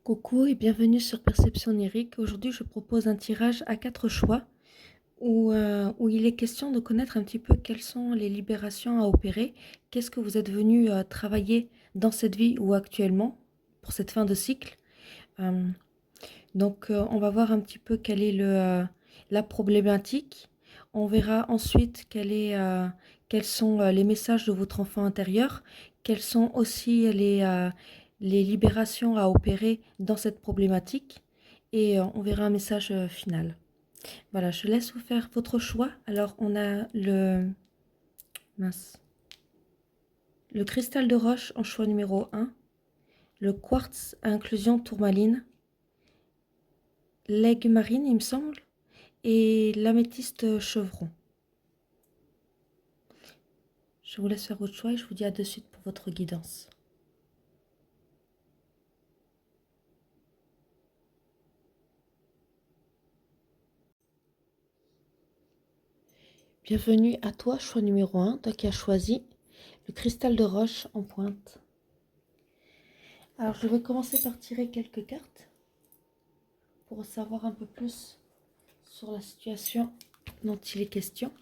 Coucou et bienvenue sur Perception Onirique. Aujourd'hui, je propose un tirage à 4 choix où il est question de connaître un petit peu quelles sont les libérations à opérer, qu'est-ce que vous êtes venu travailler dans cette vie ou actuellement pour cette fin de cycle. Euh, on va voir un petit peu quelle est la problématique. On verra ensuite quels sont les messages de votre enfant intérieur, quelles sont aussi les libérations à opérer dans cette problématique et on verra un message final. Voilà, je laisse vous faire votre choix. Alors, on a le cristal de roche en choix numéro 1, le quartz à inclusion tourmaline, l'aigle marine, il me semble, et l'améthyste chevron. Je vous laisse faire votre choix et je vous dis à de suite pour votre guidance. Bienvenue à toi, choix numéro 1, toi qui as choisi le cristal de roche en pointe. Alors je vais commencer par tirer quelques cartes pour savoir un peu plus sur la situation dont il est question.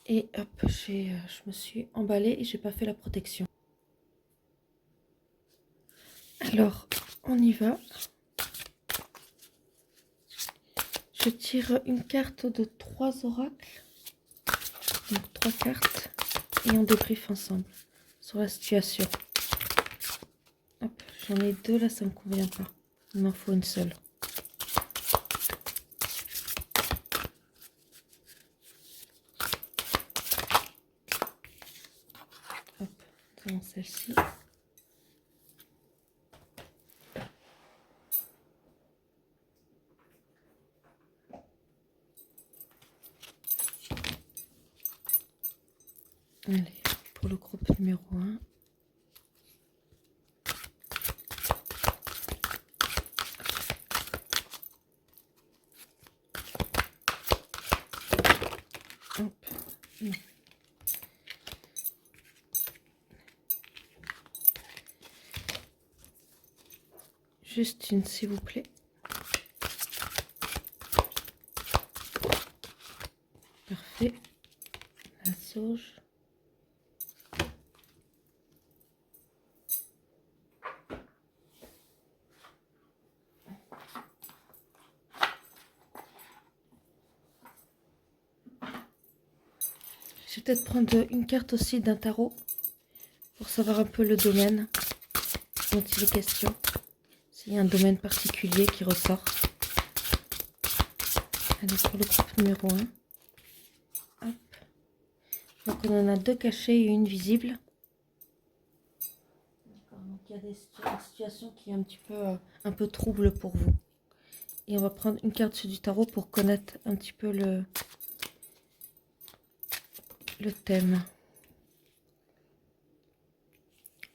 Et hop, je me suis emballée et j'ai pas fait la protection. Alors, on y va. Je tire une carte de 3 oracles. Donc 3 cartes. Et on débriefe ensemble sur la situation. Hop, j'en ai 2 là, ça me convient pas. Il m'en faut une seule. Hop, dans celle-ci. Allez, pour le groupe numéro 1. Hop. Non. Juste une, s'il vous plaît. Parfait. La sauge. Je vais peut-être prendre une carte aussi d'un tarot pour savoir un peu le domaine dont il est question. S'il y a un domaine particulier qui ressort. Allez, pour le groupe numéro 1. Hop. Donc on en a 2 cachés et une visible. Donc il y a une situation qui est un peu trouble pour vous. Et on va prendre une carte du tarot pour connaître un petit peu le thème.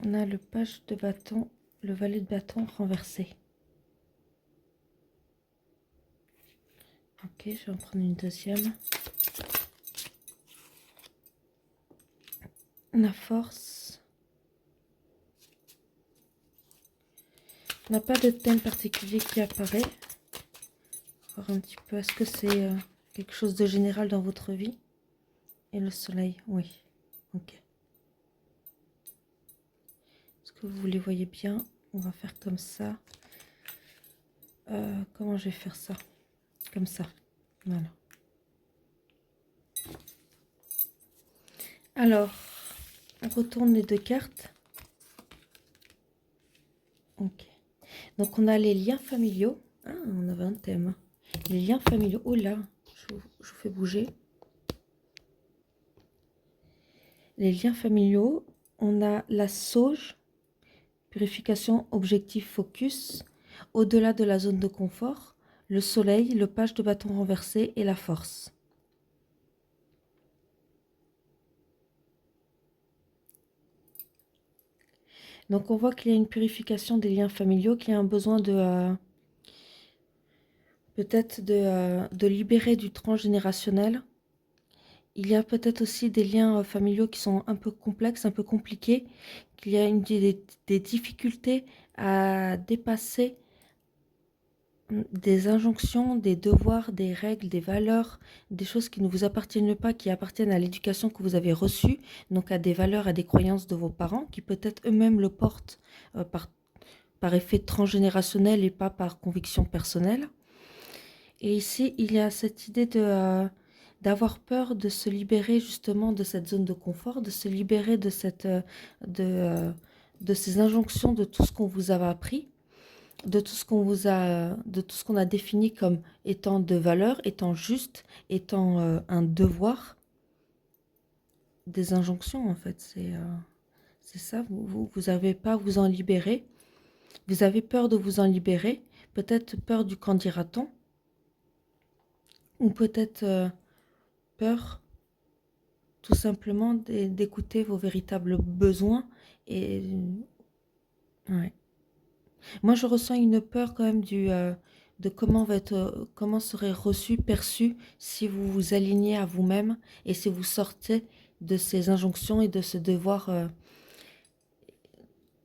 On a le page de bâton, le valet de bâton renversé. Ok, je vais en prendre une deuxième. La force. On n'a pas de thème particulier qui apparaît. Voir un petit peu, est-ce que c'est quelque chose de général dans votre vie? Et le soleil, oui. Ok. Est-ce que vous les voyez bien? On va faire comme ça. Comment je vais faire ça? Comme ça. Voilà. Alors, on retourne les 2 cartes. Ok. Donc, on a les liens familiaux. Ah, on avait un thème. Les liens familiaux. Oh là, je vous fais bouger. Les liens familiaux. On a la sauge. Purification, objectif, focus. Au-delà de la zone de confort. Le soleil, le page de bâton renversé et la force. Donc, on voit qu'il y a une purification des liens familiaux, qu'il y a un besoin de... peut-être de libérer du transgénérationnel. Il y a peut-être aussi des liens familiaux qui sont un peu complexes, un peu compliqués, qu'il y a des difficultés à dépasser des injonctions, des devoirs, des règles, des valeurs, des choses qui ne vous appartiennent pas, qui appartiennent à l'éducation que vous avez reçue, donc à des valeurs, à des croyances de vos parents, qui peut-être eux-mêmes le portent par effet transgénérationnel et pas par conviction personnelle. Et ici, il y a cette idée d'avoir peur de se libérer justement de cette zone de confort, de se libérer de, euh, de ces injonctions, de tout ce qu'on vous avait appris, de tout ce qu'on a défini comme étant de valeur, étant juste, étant un devoir, des injonctions en fait. C'est ça, vous avez pas à vous en libérer. Vous avez peur de vous en libérer, peut-être peur du qu'en dira-t-on, ou peut-être peur tout simplement d'écouter vos véritables besoins. Et ouais. Moi, je ressens une peur quand même de comment serait reçu, perçu si vous vous alignez à vous-même et si vous sortez de ces injonctions et de ce devoir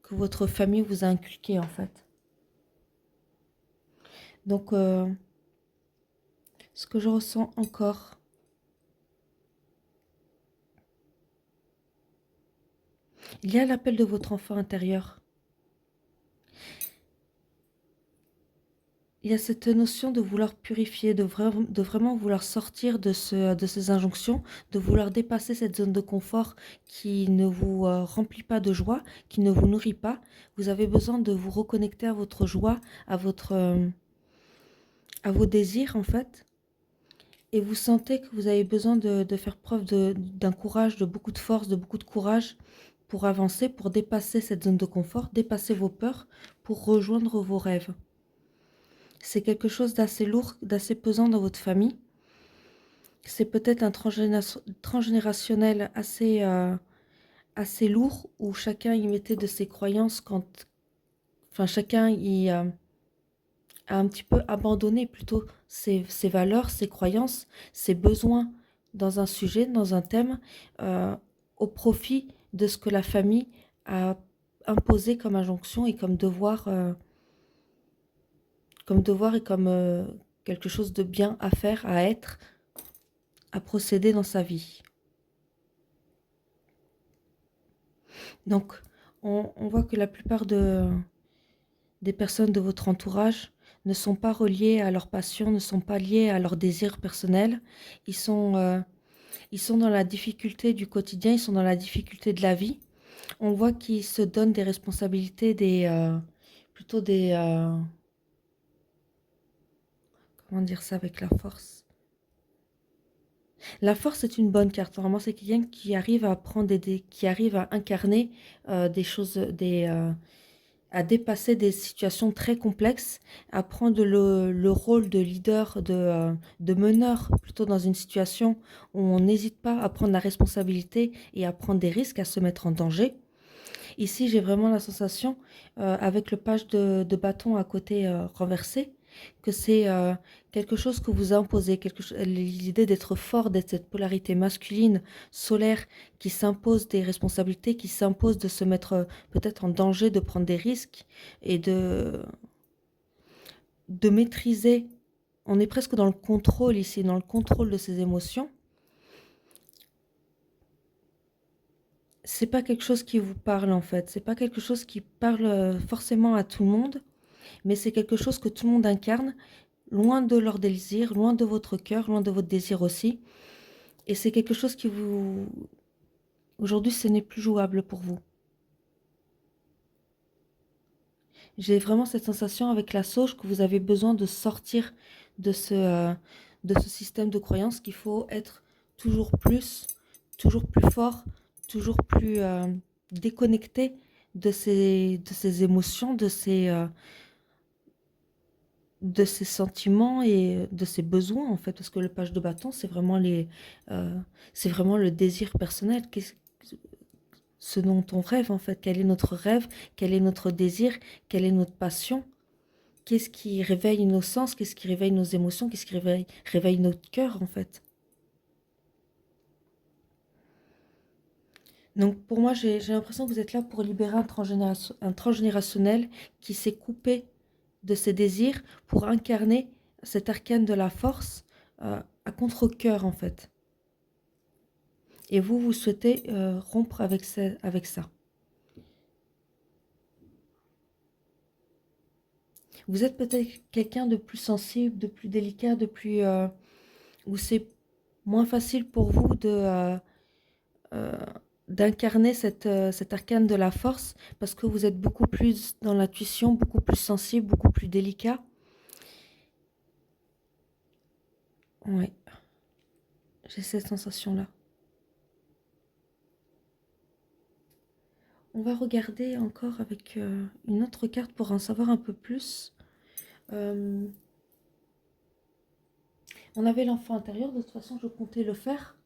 que votre famille vous a inculqué en fait. Donc, ce que je ressens encore, il y a l'appel de votre enfant intérieur. Il y a cette notion de vouloir purifier, de vraiment vouloir sortir de ces injonctions, de vouloir dépasser cette zone de confort qui ne vous remplit pas de joie, qui ne vous nourrit pas. Vous avez besoin de vous reconnecter à votre joie, à vos désirs en fait. Et vous sentez que vous avez besoin de faire preuve d'un courage, de beaucoup de force, de beaucoup de courage pour avancer, pour dépasser cette zone de confort, dépasser vos peurs, pour rejoindre vos rêves. C'est quelque chose d'assez lourd, d'assez pesant dans votre famille. C'est peut-être un transgénérationnel assez lourd où chacun y mettait de ses croyances enfin chacun y a un petit peu abandonné plutôt ses valeurs, ses croyances, ses besoins dans un sujet, dans un thème, euh, au profit de ce que la famille a imposé comme injonction et comme devoir et comme quelque chose de bien à faire, à être, à procéder dans sa vie. Donc, on voit que la plupart des personnes de votre entourage ne sont pas reliées à leur passion, ne sont pas liées à leurs désirs personnels. Ils ils sont dans la difficulté du quotidien, ils sont dans la difficulté de la vie. On voit qu'ils se donnent des responsabilités, plutôt comment dire ça avec la force? La force est une bonne carte. Vraiment, c'est quelqu'un qui arrive à prendre qui arrive à incarner des choses, à dépasser des situations très complexes, à prendre le rôle de leader, de meneur, plutôt dans une situation où on n'hésite pas à prendre la responsabilité et à prendre des risques, à se mettre en danger. Ici, j'ai vraiment la sensation, avec le page de bâton à côté renversé, que c'est quelque chose que vous imposez, l'idée d'être fort, d'être cette polarité masculine, solaire, qui s'impose des responsabilités, qui s'impose de se mettre peut-être en danger, de prendre des risques et de maîtriser. On est presque dans le contrôle ici, dans le contrôle de ses émotions. C'est pas quelque chose qui vous parle en fait, c'est pas quelque chose qui parle forcément à tout le monde, mais c'est quelque chose que tout le monde incarne, loin de leur désir, loin de votre cœur, loin de votre désir aussi. Et c'est quelque chose qui vous... Aujourd'hui, ce n'est plus jouable pour vous. J'ai vraiment cette sensation avec la sauge que vous avez besoin de sortir de de ce système de croyance qu'il faut être toujours plus fort, toujours plus déconnecté de ces émotions, de ses sentiments et de ses besoins en fait, parce que le page de bâton c'est vraiment le désir personnel, ce dont on rêve en fait, quel est notre rêve, quel est notre désir, quelle est notre passion, qu'est-ce qui réveille nos sens, qu'est-ce qui réveille nos émotions, qu'est-ce qui réveille notre cœur en fait. Donc pour moi, j'ai l'impression que vous êtes là pour libérer un transgénérationnel qui s'est coupé de ses désirs pour incarner cet arcane de la force à contre-cœur en fait. Et vous, vous souhaitez rompre avec avec ça. Vous êtes peut-être quelqu'un de plus sensible, de plus délicat, de plus... où c'est moins facile pour vous euh, d'incarner cet arcane de la force parce que vous êtes beaucoup plus dans l'intuition, beaucoup plus sensible, beaucoup plus délicat. Oui, j'ai cette sensation-là. On va regarder encore avec une autre carte pour en savoir un peu plus. Euh, on avait l'enfant intérieur, de toute façon je comptais le faire.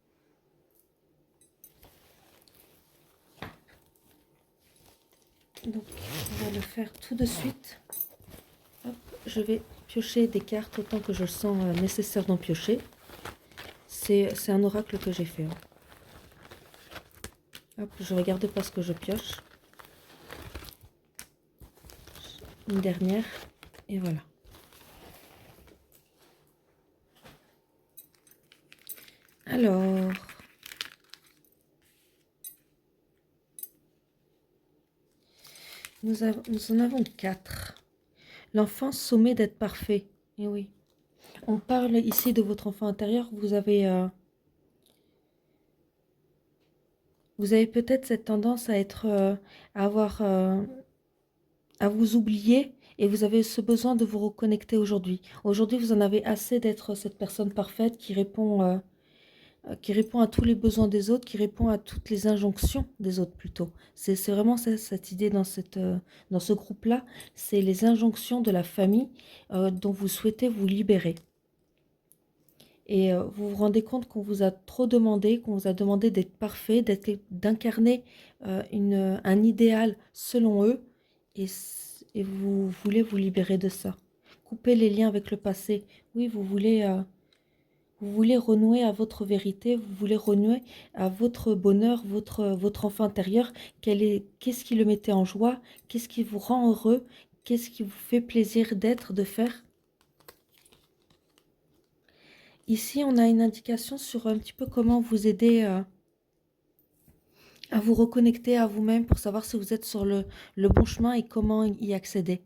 Donc on va le faire tout de suite. Hop, je vais piocher des cartes autant que je le sens nécessaire d'en piocher. C'est un oracle que j'ai fait. Hein. Hop, je regarde pas ce que je pioche. Une dernière. Et voilà. Alors... nous en avons 4. L'enfant sommet d'être parfait. Et oui. On parle ici de votre enfant intérieur. Vous avez peut-être cette tendance à être, à vous oublier et vous avez ce besoin de vous reconnecter aujourd'hui. Aujourd'hui, vous en avez assez d'être cette personne parfaite qui répond à tous les besoins des autres, qui répond à toutes les injonctions des autres plutôt. C'est vraiment cette idée dans ce groupe-là, c'est les injonctions de la famille dont vous souhaitez vous libérer. Et vous vous rendez compte qu'on vous a trop demandé, qu'on vous a demandé d'être parfait, d'incarner un idéal selon eux, et vous voulez vous libérer de ça. Couper les liens avec le passé. Oui, vous voulez renouer à votre vérité, vous voulez renouer à votre bonheur, votre enfant intérieur. Qu'est-ce qui le mettait en joie? Qu'est-ce qui vous rend heureux? Qu'est-ce qui vous fait plaisir d'être, de faire? Ici, on a une indication sur un petit peu comment vous aider à vous reconnecter à vous-même pour savoir si vous êtes sur le bon chemin et comment y accéder.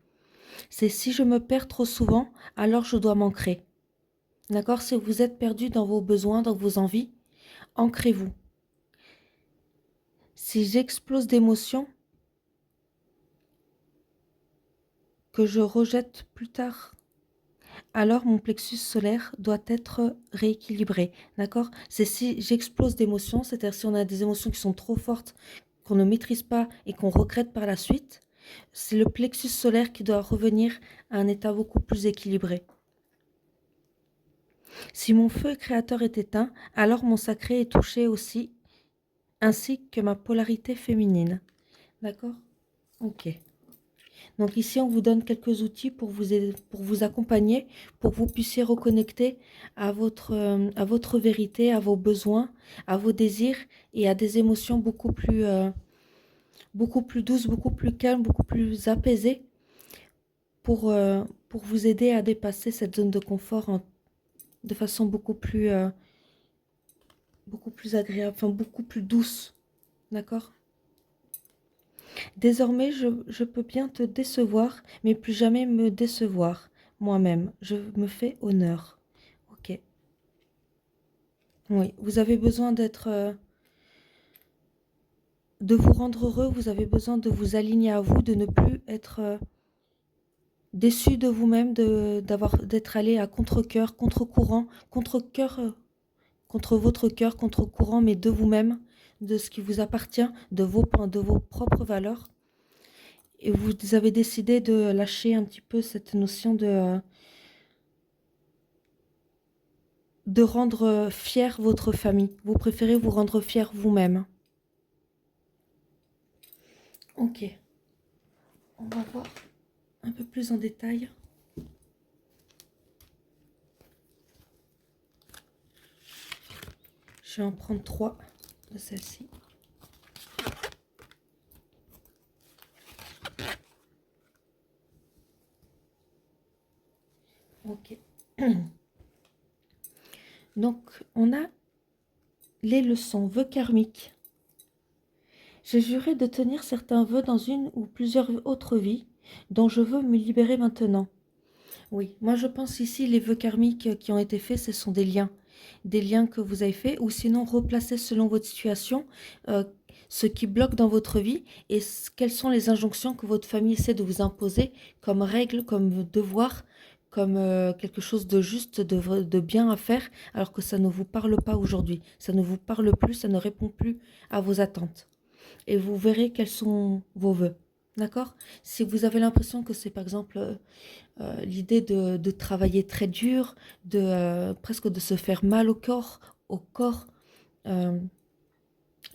C'est si je me perds trop souvent, alors je dois m'ancrer. D'accord? Si vous êtes perdu dans vos besoins, dans vos envies, ancrez-vous. Si j'explose d'émotions que je rejette plus tard, alors mon plexus solaire doit être rééquilibré. D'accord? C'est si j'explose d'émotions, c'est-à-dire si on a des émotions qui sont trop fortes, qu'on ne maîtrise pas et qu'on regrette par la suite, c'est le plexus solaire qui doit revenir à un état beaucoup plus équilibré. Si mon feu créateur est éteint, alors mon sacré est touché aussi, ainsi que ma polarité féminine. D'accord? Ok. Donc ici, on vous donne quelques outils pour vous aider, pour vous accompagner, pour que vous puissiez reconnecter à votre vérité, à vos besoins, à vos désirs et à des émotions beaucoup plus douces, beaucoup plus calmes, beaucoup plus apaisées pour vous aider à dépasser cette zone de confort de façon beaucoup plus agréable, enfin beaucoup plus douce. D'accord? Désormais, je peux bien te décevoir, mais plus jamais me décevoir moi-même. Je me fais honneur. Ok. Oui, vous avez besoin de vous rendre heureux, vous avez besoin de vous aligner à vous, de ne plus être déçu de vous-même, d'être allé à contre-cœur, contre-courant, contre-cœur, contre votre cœur, contre-courant, mais de vous-même, de ce qui vous appartient, de vos propres valeurs. Et vous avez décidé de lâcher un petit peu cette notion de rendre fier votre famille. Vous préférez vous rendre fier vous-même. Ok, on va voir un peu plus en détail. Je vais en prendre 3 de celles-ci. Ok. Donc, on a les leçons, vœux karmiques. J'ai juré de tenir certains vœux dans une ou plusieurs autres vies, dont je veux me libérer maintenant. Oui, moi je pense ici les vœux karmiques qui ont été faits, ce sont des liens que vous avez faits, ou sinon replacer selon votre situation euh, ce qui bloque dans votre vie et quelles sont les injonctions que votre famille essaie de vous imposer comme règles, comme devoirs, comme quelque chose de juste, de bien à faire, alors que ça ne vous parle pas aujourd'hui, ça ne vous parle plus, ça ne répond plus à vos attentes. Et vous verrez quels sont vos vœux. D'accord? Si vous avez l'impression que c'est par exemple l'idée de travailler très dur, presque de se faire mal au corps euh,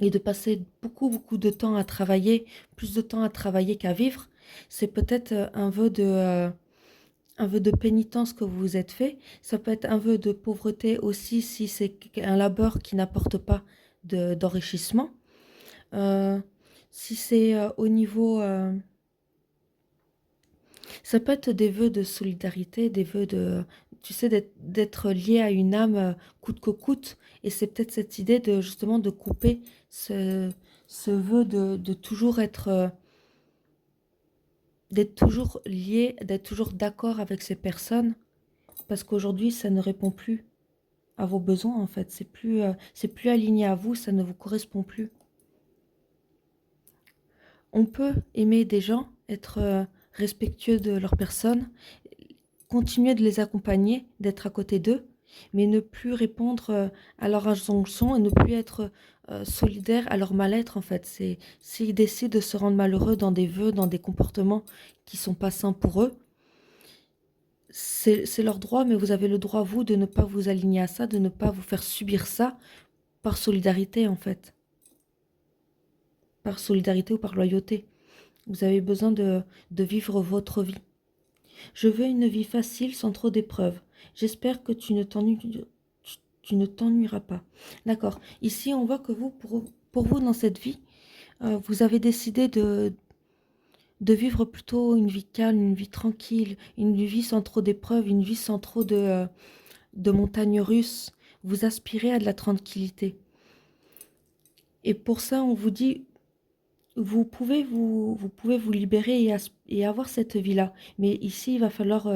et de passer beaucoup, beaucoup de temps à travailler, plus de temps à travailler qu'à vivre, c'est peut-être un vœu de pénitence que vous vous êtes fait. Ça peut être un vœu de pauvreté aussi si c'est un labeur qui n'apporte pas d'enrichissement. Euh, si c'est au niveau ça peut être des vœux de solidarité, des vœux de, tu sais, d'être lié à une âme coûte que coûte. Et c'est peut-être cette idée de justement de couper ce, ce vœu de toujours être, d'être toujours lié, d'être toujours d'accord avec ces personnes. Parce qu'aujourd'hui, ça ne répond plus à vos besoins en fait. C'est plus aligné à vous, ça ne vous correspond plus. On peut aimer des gens, être respectueux de leur personne, continuer de les accompagner, d'être à côté d'eux, mais ne plus répondre à leurs injonctions et ne plus être solidaire à leur mal-être en fait. C'est s'ils décident de se rendre malheureux dans des vœux, dans des comportements qui sont pas sains pour eux, c'est leur droit, mais vous avez le droit, vous, de ne pas vous aligner à ça, de ne pas vous faire subir ça par solidarité en fait, par solidarité ou par loyauté. Vous avez besoin de vivre votre vie. Je veux une vie facile sans trop d'épreuves. J'espère que tu ne t'ennuieras pas. D'accord. Ici, on voit que vous, pour vous, dans cette vie, vous avez décidé de vivre plutôt une vie calme, une vie tranquille, une vie sans trop d'épreuves, une vie sans trop de montagnes russes. Vous aspirez à de la tranquillité. Et pour ça, on vous dit, vous pouvez vous libérer et avoir cette vie-là. Mais ici, il va falloir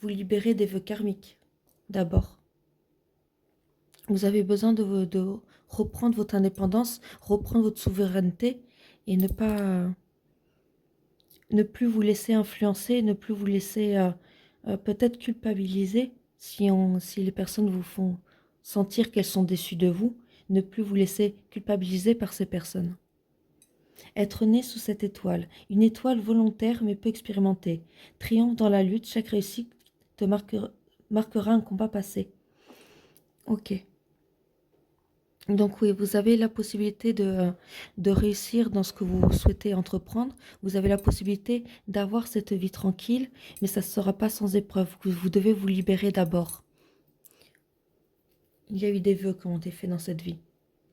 vous libérer des vœux karmiques, d'abord. Vous avez besoin de reprendre votre indépendance, reprendre votre souveraineté et ne plus vous laisser influencer, ne plus vous laisser peut-être culpabiliser si les personnes vous font sentir qu'elles sont déçues de vous, ne plus vous laisser culpabiliser par ces personnes. Être né sous cette étoile, une étoile volontaire mais peu expérimentée. Triomphe dans la lutte, chaque réussite te marquera un combat passé. Ok. Donc oui, vous avez la possibilité de réussir dans ce que vous souhaitez entreprendre. Vous avez la possibilité d'avoir cette vie tranquille, mais ça ne sera pas sans épreuve. Vous devez vous libérer d'abord. Il y a eu des vœux qui ont été faits dans cette vie,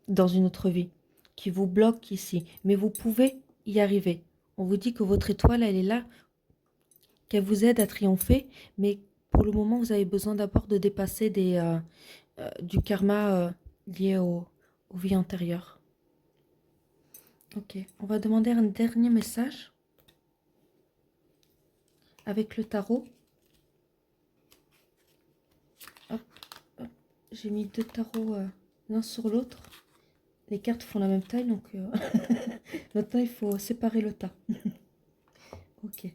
dans une autre vie, qui vous bloquent ici. Mais vous pouvez y arriver. On vous dit que votre étoile, elle est là, qu'elle vous aide à triompher, mais pour le moment, vous avez besoin d'abord de dépasser du karma lié aux vies antérieures. Ok, on va demander un dernier message avec le tarot. Hop, hop. J'ai mis deux tarots l'un sur l'autre. Les cartes font la même taille, donc maintenant il faut séparer le tas. Ok.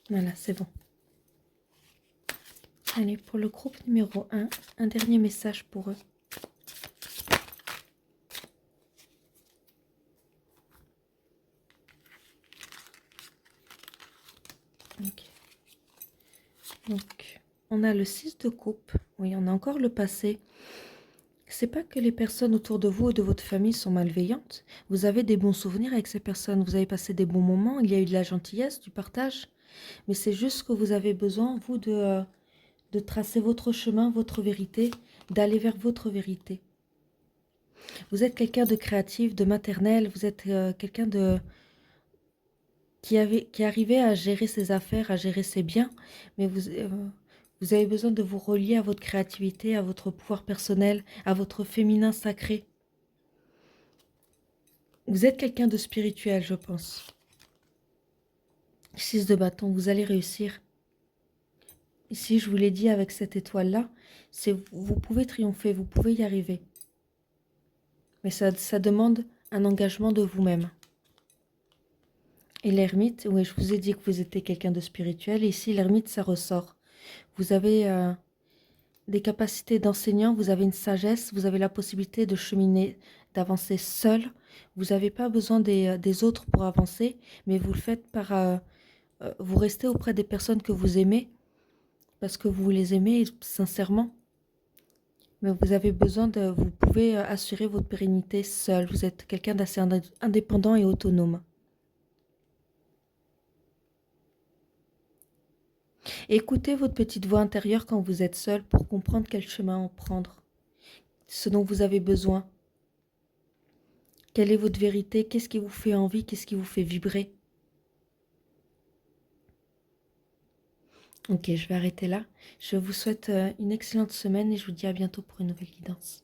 Voilà, c'est bon. Allez, pour le groupe numéro 1, un dernier message pour eux. Ok. Donc, on a le 6 de coupe. Oui, on a encore le passé. C'est pas que les personnes autour de vous ou de votre famille sont malveillantes. Vous avez des bons souvenirs avec ces personnes. Vous avez passé des bons moments. Il y a eu de la gentillesse, du partage. Mais c'est juste que vous avez besoin, vous, de tracer votre chemin, votre vérité, d'aller vers votre vérité. Vous êtes quelqu'un de créatif, de maternel. Vous êtes quelqu'un qui arrivait à gérer ses affaires, à gérer ses biens, mais vous avez besoin de vous relier à votre créativité, à votre pouvoir personnel, à votre féminin sacré. Vous êtes quelqu'un de spirituel, je pense. 6 de bâton, vous allez réussir. Ici, je vous l'ai dit avec cette étoile-là, vous pouvez triompher, vous pouvez y arriver. Mais ça demande un engagement de vous-même. Et l'ermite, oui, je vous ai dit que vous étiez quelqu'un de spirituel. Et ici, l'ermite, ça ressort. Vous avez des capacités d'enseignant, vous avez une sagesse, vous avez la possibilité de cheminer, d'avancer seul. Vous n'avez pas besoin des autres pour avancer, mais vous le faites vous restez auprès des personnes que vous aimez, parce que vous les aimez sincèrement. Mais vous pouvez assurer votre pérennité seul. Vous êtes quelqu'un d'assez indépendant et autonome. Écoutez votre petite voix intérieure quand vous êtes seul pour comprendre quel chemin en prendre, ce dont vous avez besoin. Quelle est votre vérité? Qu'est-ce qui vous fait envie? Qu'est-ce qui vous fait vibrer? Ok, je vais arrêter là. Je vous souhaite une excellente semaine et je vous dis à bientôt pour une nouvelle guidance.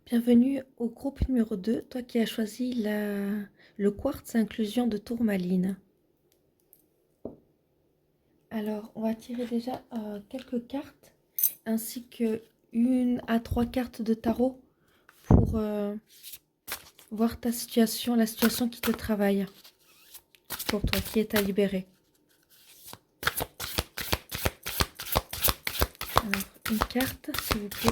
Bienvenue au groupe numéro 2, toi qui as choisi le quartz inclusion de tourmaline. Alors, on va tirer déjà quelques cartes, ainsi que 1 à 3 cartes de tarot pour voir ta situation, la situation qui te travaille, pour toi, qui est à libérer. Alors, une carte, s'il vous plaît.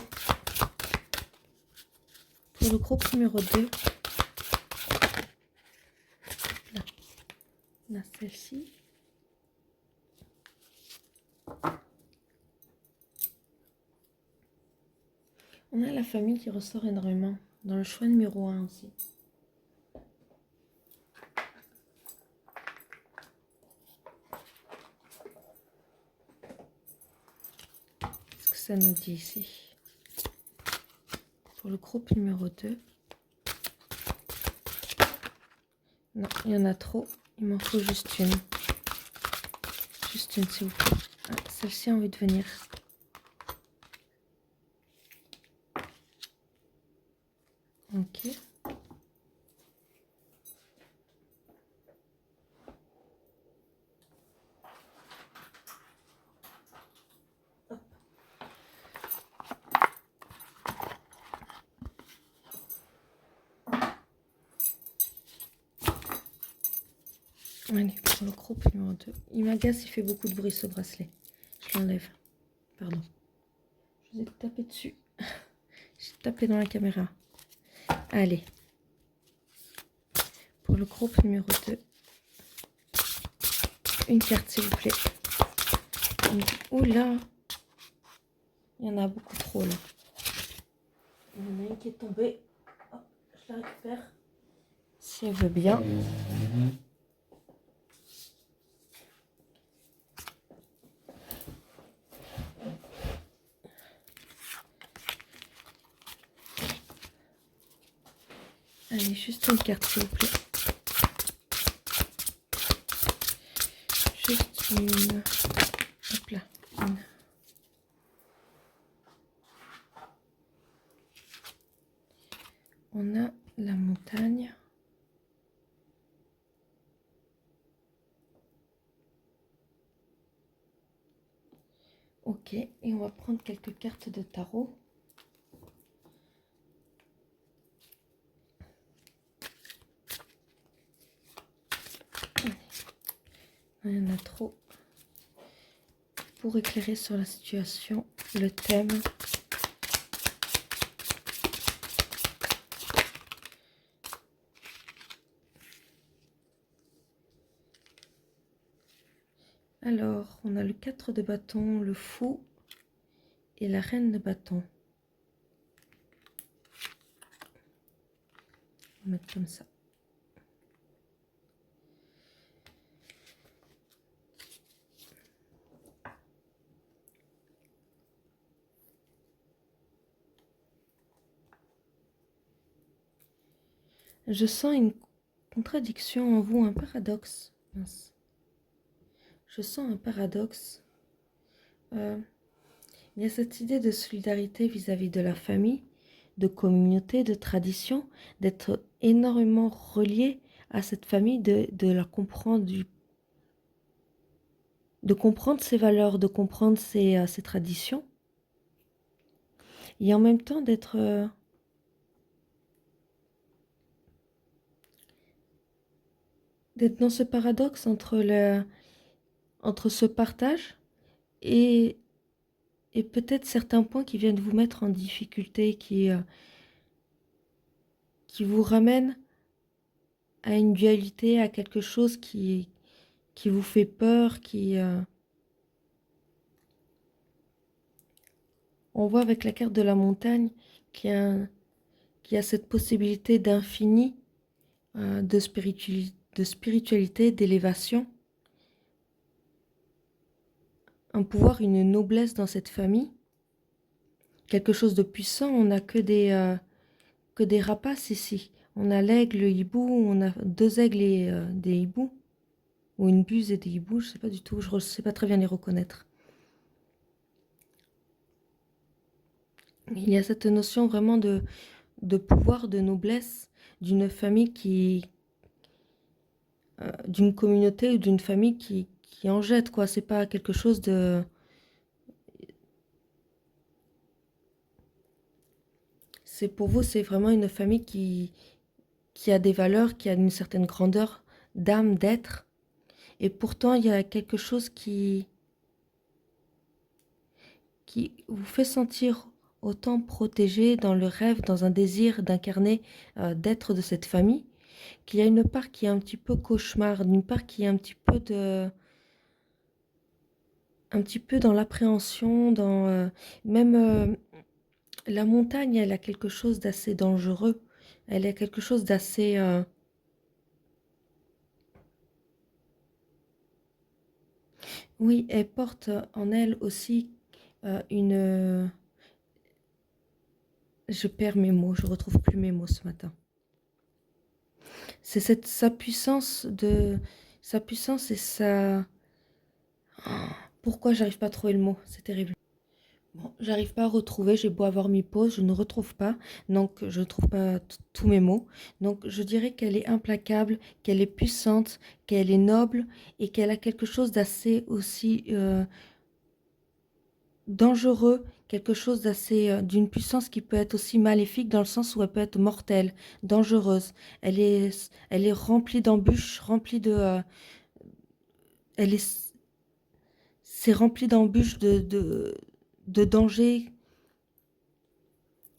Pour le groupe numéro 2. Là, on a celle-ci. On a la famille qui ressort énormément, dans le choix numéro 1 aussi. Qu'est-ce que ça nous dit ici? Pour le groupe numéro 2. Non, il y en a trop. Il m'en faut juste une. Juste une, s'il vous plaît. Ah, celle-ci a envie de venir. Ok. Allez, pour le groupe numéro 2. Il m'agace, il fait beaucoup de bruit ce bracelet. Je l'enlève. Pardon. Je vous ai tapé dessus. J'ai tapé dans la caméra. Allez. Pour le groupe numéro 2. Une carte, s'il vous plaît. Oula. Il y en a beaucoup trop là. Il y en a une qui est tombée. Oh, je la récupère. Si elle veut bien. Allez, juste une carte, s'il vous plaît. Juste une. Hop là. Une. On a la montagne. Ok, et on va prendre quelques cartes de tarot. Il y en a trop. Pour éclairer sur la situation, le thème. Alors, on a le 4 de bâton, le fou et la reine de bâton. On va mettre comme ça. Je sens contradiction en vous, un paradoxe. Mince. Je sens un paradoxe. Euh, il y a cette idée de solidarité vis-à-vis de la famille, de communauté, de tradition, d'être énormément relié à cette famille, de la comprendre, de comprendre ses valeurs, de comprendre ses traditions, et en même temps d'être dans ce paradoxe entre ce partage et, et peut-être certains points qui viennent vous mettre en difficulté, qui vous ramènent à une dualité, à quelque chose qui vous fait peur, on voit avec la carte de la montagne qu'il y a cette possibilité d'infini, de spiritualité, d'élévation, un pouvoir, une noblesse dans cette famille, quelque chose de puissant. On n'a que des rapaces ici. On a l'aigle, le hibou, on a deux aigles et des hiboux, ou une buse et des hiboux, je ne sais pas du tout, je ne sais pas très bien les reconnaître. Il y a cette notion vraiment de pouvoir, de noblesse d'une famille d'une communauté ou d'une famille qui en jette, quoi. C'est pas quelque chose de... C'est pour vous, c'est vraiment une famille qui a des valeurs, qui a une certaine grandeur d'âme, d'être. Et pourtant, il y a quelque chose qui vous fait sentir autant protégé dans le rêve, dans un désir d'incarner, d'être de cette famille, qu'il y a une part qui est un petit peu cauchemar, une part qui est un petit peu dans l'appréhension, dans même la montagne, elle a quelque chose d'assez dangereux. Elle a quelque chose d'assez... Oui, elle porte en elle aussi une... Je perds mes mots, je retrouve plus mes mots ce matin. C'est sa puissance sa puissance et sa... Pourquoi j'arrive pas à trouver le mot? C'est terrible. Bon, j'arrive pas à retrouver, j'ai beau avoir mis pause, je ne retrouve pas, donc je ne trouve pas tous mes mots. Donc je dirais qu'elle est implacable, qu'elle est puissante, qu'elle est noble et qu'elle a quelque chose d'assez aussi dangereux, quelque chose d'assez d'une puissance qui peut être aussi maléfique dans le sens où elle peut être mortelle, dangereuse. Elle est remplie d'embûches, remplie elle est, c'est rempli d'embûches, de dangers.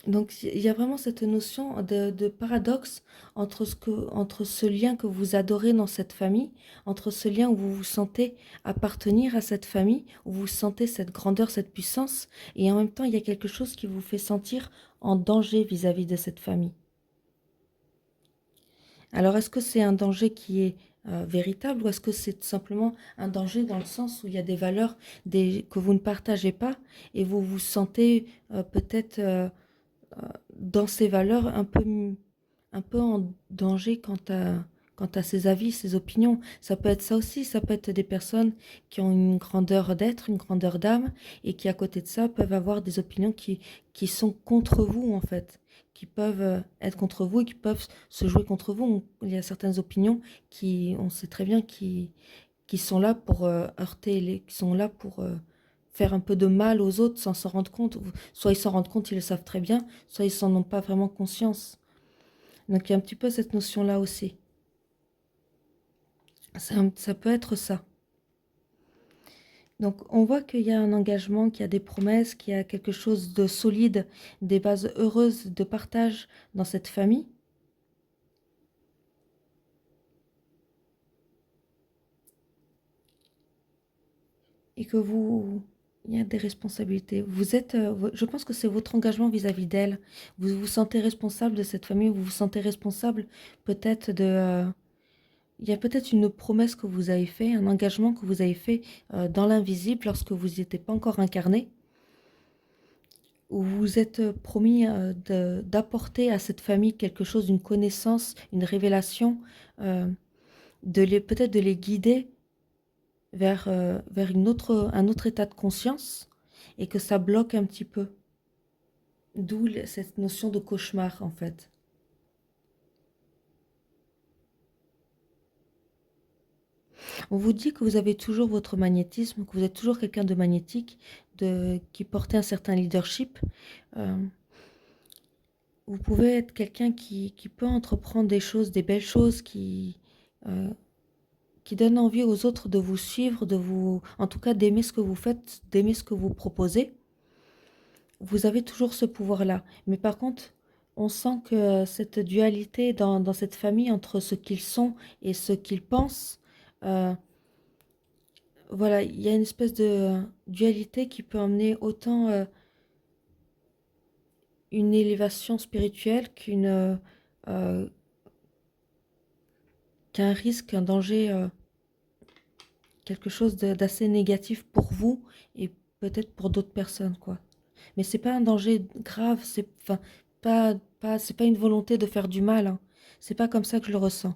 Donc il y a vraiment cette notion de paradoxe entre ce lien que vous adorez dans cette famille, entre ce lien où vous vous sentez appartenir à cette famille, où vous sentez cette grandeur, cette puissance, et en même temps il y a quelque chose qui vous fait sentir en danger vis-à-vis de cette famille. Alors est-ce que c'est un danger qui est véritable ou est-ce que c'est tout simplement un danger dans le sens où il y a des valeurs que vous ne partagez pas et vous vous sentez peut-être dans ses valeurs un peu en danger quant à ses avis, ses opinions. Ça peut être ça aussi, ça peut être des personnes qui ont une grandeur d'être, une grandeur d'âme, et qui à côté de ça peuvent avoir des opinions qui sont contre vous en fait, qui peuvent être contre vous et qui peuvent se jouer contre vous. Il y a certaines opinions qui, on sait très bien, qui sont là pour heurter, qui sont là pour faire un peu de mal aux autres sans s'en rendre compte. Soit ils s'en rendent compte, ils le savent très bien, soit ils n'en ont pas vraiment conscience. Donc il y a un petit peu cette notion-là aussi. Ça peut être ça. Donc on voit qu'il y a un engagement, qu'il y a des promesses, qu'il y a quelque chose de solide, des bases heureuses de partage dans cette famille. Et que il y a des responsabilités. Vous êtes, je pense que c'est votre engagement vis-à-vis d'elle. Vous vous sentez responsable de cette famille, vous vous sentez responsable peut-être il y a peut-être une promesse que vous avez fait, un engagement que vous avez fait dans l'invisible lorsque vous n'y étiez pas encore incarné. où vous vous êtes promis d'apporter à cette famille quelque chose, une connaissance, une révélation, euh, peut-être de les guider vers un autre état de conscience et que ça bloque un petit peu. D'où cette notion de cauchemar en fait. On vous dit que vous avez toujours votre magnétisme, que vous êtes toujours quelqu'un de magnétique, qui portait un certain leadership. Euh, vous pouvez être quelqu'un qui peut entreprendre des choses, des belles choses, euh, qui donne envie aux autres de vous suivre, en tout cas d'aimer ce que vous faites, d'aimer ce que vous proposez. Vous avez toujours ce pouvoir-là. Mais par contre, on sent que cette dualité dans cette famille entre ce qu'ils sont et ce qu'ils pensent, euh, voilà, il y a une espèce de dualité qui peut emmener autant une élévation spirituelle euh, qu'un risque, un danger, quelque chose d'assez négatif pour vous et peut-être pour d'autres personnes, quoi. Mais c'est pas un danger grave, c'est enfin, c'est pas une volonté de faire du mal, hein. C'est pas comme ça que je le ressens.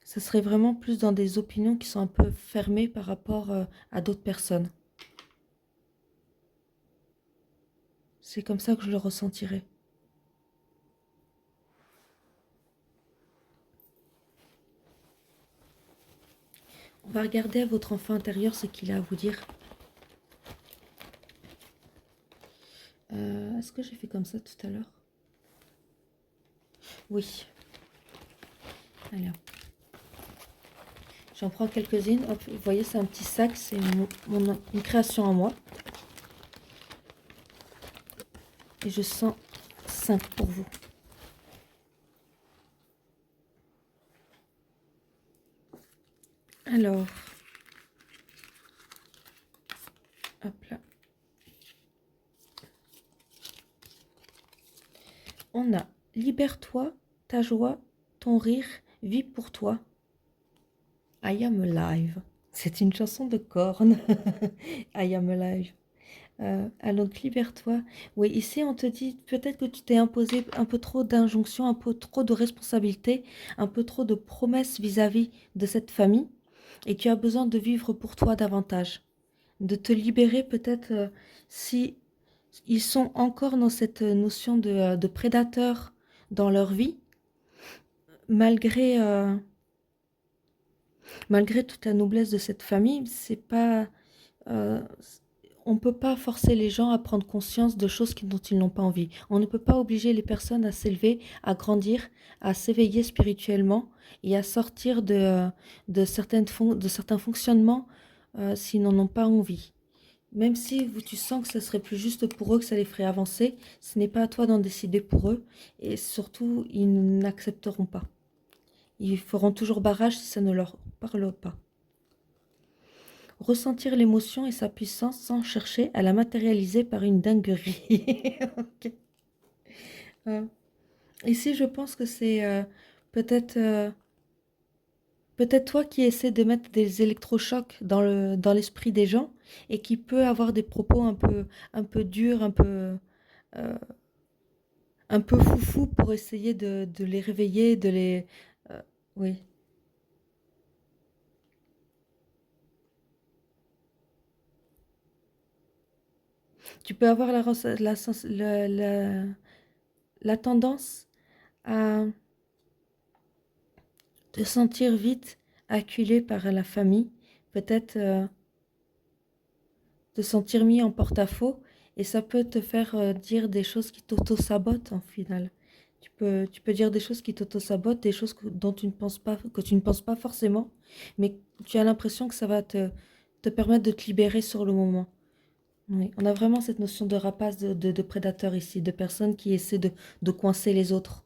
Ça serait vraiment plus dans des opinions qui sont un peu fermées par rapport à d'autres personnes. C'est comme ça que je le ressentirais. On va regarder à votre enfant intérieur ce qu'il a à vous dire. Est-ce que j'ai fait comme ça tout à l'heure? Oui. Allez, hop. J'en prends quelques-unes. Hop, vous voyez, c'est un petit sac. C'est une création à moi. Et je sens 5 pour vous. Alors, hop là. On a libère-toi, ta joie, ton rire, vis pour toi. I am alive. C'est une chanson de Korn. I am alive. Alors, libère-toi. Oui, ici, on te dit peut-être que tu t'es imposé un peu trop d'injonctions, un peu trop de responsabilités, un peu trop de promesses vis-à-vis de cette famille, et tu as besoin de vivre pour toi davantage, de te libérer peut-être si ils sont encore dans cette notion de prédateur dans leur vie, malgré, malgré toute la noblesse de cette famille, c'est pas, euh, on ne peut pas forcer les gens à prendre conscience de choses dont ils n'ont pas envie. On ne peut pas obliger les personnes à s'élever, à grandir, à s'éveiller spirituellement et à sortir de certains fonctionnements s'ils n'en ont pas envie. Même si tu sens que ce serait plus juste pour eux, que ça les ferait avancer, ce n'est pas à toi d'en décider pour eux. Et surtout, ils n'accepteront pas. Ils feront toujours barrage si ça ne leur parle pas. Ressentir l'émotion et sa puissance sans chercher à la matérialiser par une dinguerie. Ok. Euh, Ici, je pense que c'est peut-être peut-être toi qui essaies de mettre des électrochocs dans l'esprit des gens et qui peut avoir des propos un peu durs, euh, un peu foufou pour essayer de les réveiller, de les... oui. Tu peux avoir la tendance à te sentir vite acculé par la famille, peut-être te sentir mis en porte-à-faux, et ça peut te faire dire des choses qui t'auto-sabotent en final. Tu peux dire des choses qui t'auto-sabotent, des choses dont tu ne penses pas, que tu ne penses pas forcément, mais tu as l'impression que ça va te permettre de te libérer sur le moment. Oui, on a vraiment cette notion de rapace, de prédateur ici, de personnes qui essaient de coincer les autres.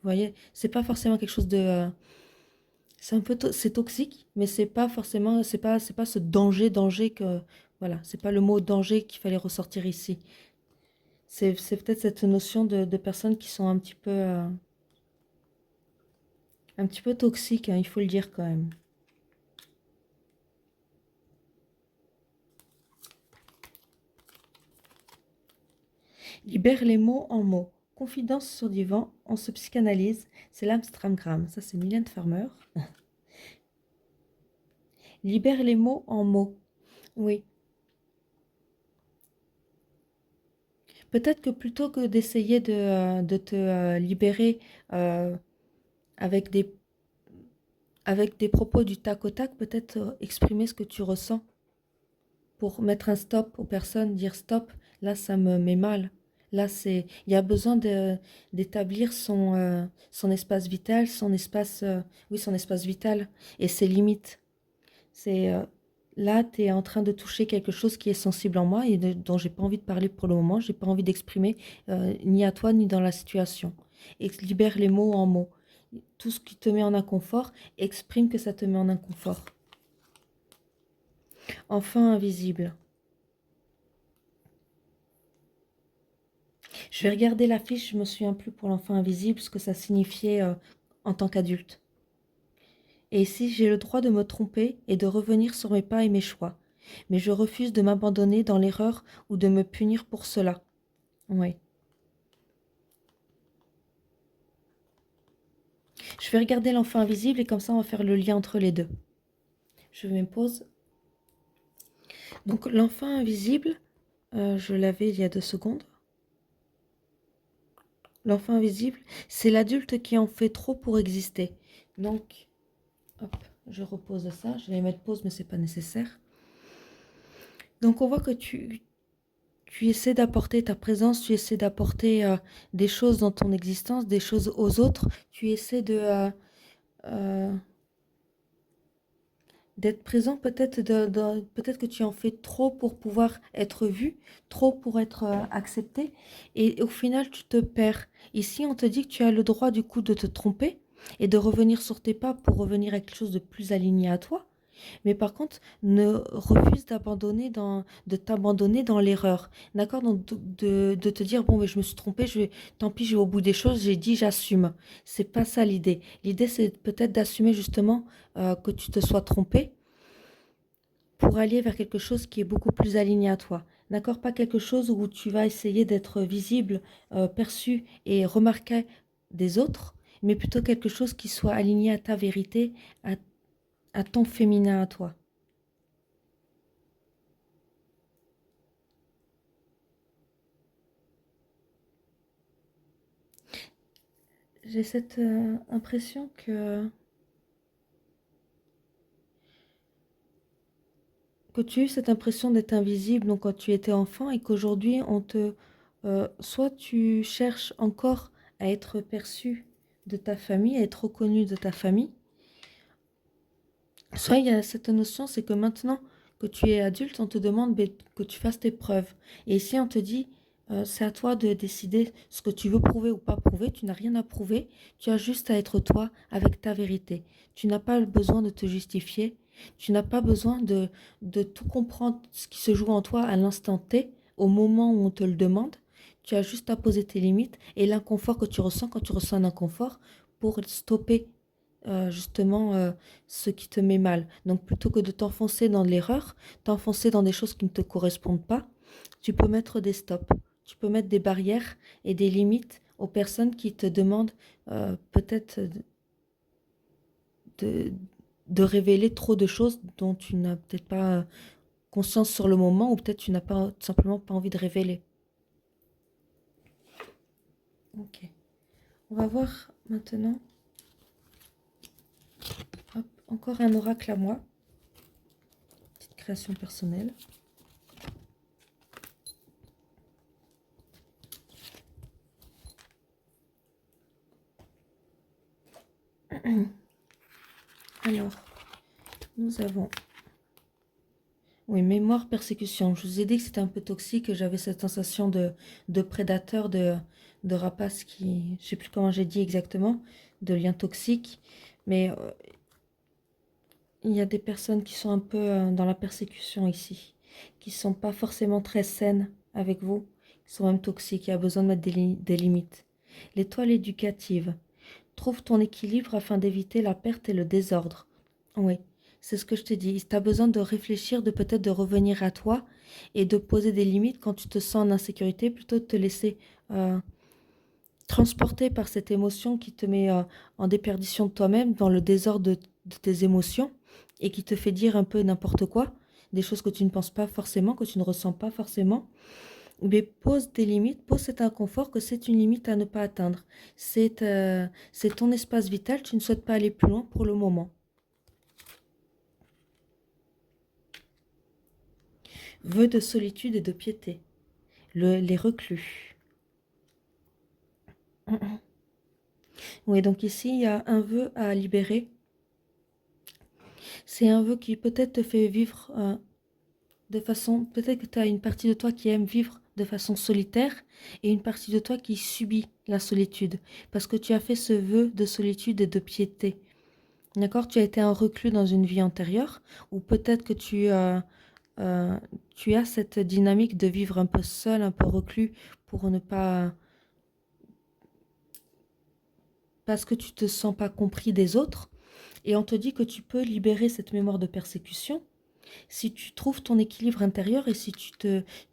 Vous voyez, c'est pas forcément quelque chose de, c'est un peu, c'est toxique, mais c'est pas forcément, c'est pas ce danger que, voilà, c'est pas le mot danger qu'il fallait ressortir ici. C'est peut-être cette notion de personnes qui sont un petit peu toxiques, hein, il faut le dire quand même. Libère les mots en mots. Confidence sur divan, on se psychanalyse. C'est l'Amstramgram. Ça, c'est Mylène Farmer. Libère les mots en mots. Oui. Peut-être que plutôt que d'essayer de te libérer euh, avec avec des propos du tac au tac, peut-être exprimer ce que tu ressens pour mettre un stop aux personnes, dire stop, là ça me met mal. Là, il y a besoin d'établir son espace vital, oui, son espace vital et ses limites. C'est là, tu es en train de toucher quelque chose qui est sensible en moi et dont j'ai pas envie de parler pour le moment, j'ai pas envie d'exprimer ni à toi ni dans la situation. Et libère les mots en mots. Tout ce qui te met en inconfort, exprime que ça te met en inconfort. Enfant invisible. Je vais regarder la fiche, je me souviens plus pour l'enfant invisible ce que ça signifiait en tant qu'adulte. Et ici, j'ai le droit de me tromper et de revenir sur mes pas et mes choix. Mais je refuse de m'abandonner dans l'erreur ou de me punir pour cela. Oui. Je vais regarder l'enfant invisible et comme ça, on va faire le lien entre les deux. Je m'impose. Donc, l'enfant invisible, je l'avais il y a 2 secondes. L'enfant invisible, c'est l'adulte qui en fait trop pour exister. Donc, hop, je repose ça. Je vais mettre pause, mais c'est pas nécessaire. Donc, on voit que tu essaies d'apporter ta présence, tu essaies d'apporter des choses dans ton existence, des choses aux autres. Tu essaies euh, d'être présent, peut-être que tu en fais trop pour pouvoir être vu, trop pour être accepté, et au final tu te perds. Ici, on te dit que tu as le droit du coup de te tromper et de revenir sur tes pas pour revenir à quelque chose de plus aligné à toi. Mais par contre, ne refuse de t'abandonner dans l'erreur. D'accord? Donc, de te dire, bon, mais je me suis trompée, tant pis, je vais au bout des choses, j'ai dit, j'assume. C'est pas ça l'idée. L'idée, c'est peut-être d'assumer justement que tu te sois trompé pour aller vers quelque chose qui est beaucoup plus aligné à toi. D'accord? Pas quelque chose où tu vas essayer d'être visible, perçu et remarqué des autres, mais plutôt quelque chose qui soit aligné à ta vérité, à, à ton féminin à toi. J'ai cette impression que tu as eu cette impression d'être invisible donc quand tu étais enfant et qu'aujourd'hui soit tu cherches encore à être perçu de ta famille, à être reconnu de ta famille, soit il y a cette notion, c'est que maintenant que tu es adulte, on te demande que tu fasses tes preuves. Et ici, on te dit, c'est à toi de décider ce que tu veux prouver ou pas prouver. Tu n'as rien à prouver. Tu as juste à être toi avec ta vérité. Tu n'as pas besoin de te justifier. Tu n'as pas besoin de tout comprendre ce qui se joue en toi à l'instant T, au moment où on te le demande. Tu as juste à poser tes limites et l'inconfort que tu ressens quand tu ressens un inconfort pour stopper justement ce qui te met mal. Donc plutôt que de t'enfoncer dans l'erreur, t'enfoncer dans des choses qui ne te correspondent pas, tu peux mettre des stops, tu peux mettre des barrières et des limites aux personnes qui te demandent peut-être de, de révéler trop de choses dont tu n'as peut-être pas conscience sur le moment ou peut-être tu n'as pas tout simplement pas envie de révéler. Ok. On va voir maintenant. Hop, encore un oracle à moi. Petite création personnelle. Alors, nous avons, oui, mémoire, persécution. Je vous ai dit que c'était un peu toxique, que j'avais cette sensation de prédateur, de rapace qui, je sais plus comment j'ai dit exactement, de lien toxique. Mais il y a des personnes qui sont un peu dans la persécution ici, qui sont pas forcément très saines avec vous, qui sont même toxiques, il y a besoin de mettre des limites. L'étoile éducative. Trouve ton équilibre afin d'éviter la perte et le désordre. Oui, c'est ce que je te dis. Tu as besoin de réfléchir, de peut-être de revenir à toi et de poser des limites quand tu te sens en insécurité, plutôt de te laisser transporter par cette émotion qui te met en déperdition de toi-même, dans le désordre de tes émotions et qui te fait dire un peu n'importe quoi, des choses que tu ne penses pas forcément, que tu ne ressens pas forcément. Mais pose des limites, pose cet inconfort que c'est une limite à ne pas atteindre. C'est ton espace vital, tu ne souhaites pas aller plus loin pour le moment. Vœux de solitude et de piété. Les reclus. Oui, donc ici, il y a un vœu à libérer. C'est un vœu qui peut-être te fait vivre de façon... Peut-être que tu as une partie de toi qui aime vivre de façon solitaire et une partie de toi qui subit la solitude. Parce que tu as fait ce vœu de solitude et de piété. D'accord? Tu as été un reclus dans une vie antérieure, ou peut-être que tu as cette dynamique de vivre un peu seul, un peu reclus, pour ne pas... parce que tu te sens pas compris des autres. Et on te dit que tu peux libérer cette mémoire de persécution si tu trouves ton équilibre intérieur et si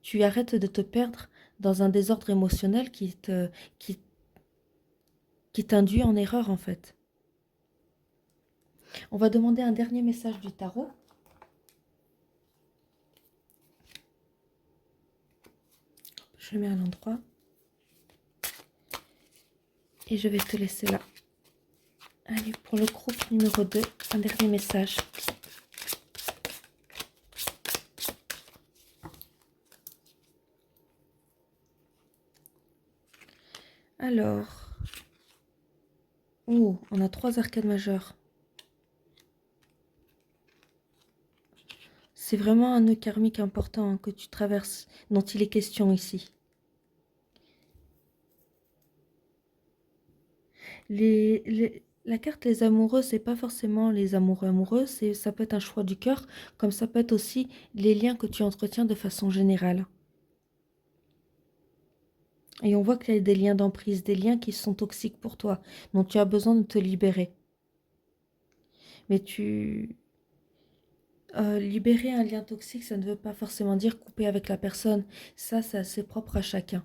tu arrêtes de te perdre dans un désordre émotionnel qui, qui t'induit en erreur en fait. On va demander un dernier message du tarot. Je le mets à l'endroit. Et je vais te laisser là. Allez, pour le groupe numéro 2, un dernier message. Alors, oh, on a 3 arcades majeures. C'est vraiment un nœud karmique important que tu traverses, dont il est question ici. La carte les amoureux, c'est pas forcément les amoureux, ça peut être un choix du cœur, comme ça peut être aussi les liens que tu entretiens de façon générale. Et on voit qu'il y a des liens d'emprise, des liens qui sont toxiques pour toi, dont tu as besoin de te libérer. Mais libérer un lien toxique, ça ne veut pas forcément dire couper avec la personne. Ça, c'est assez propre à chacun.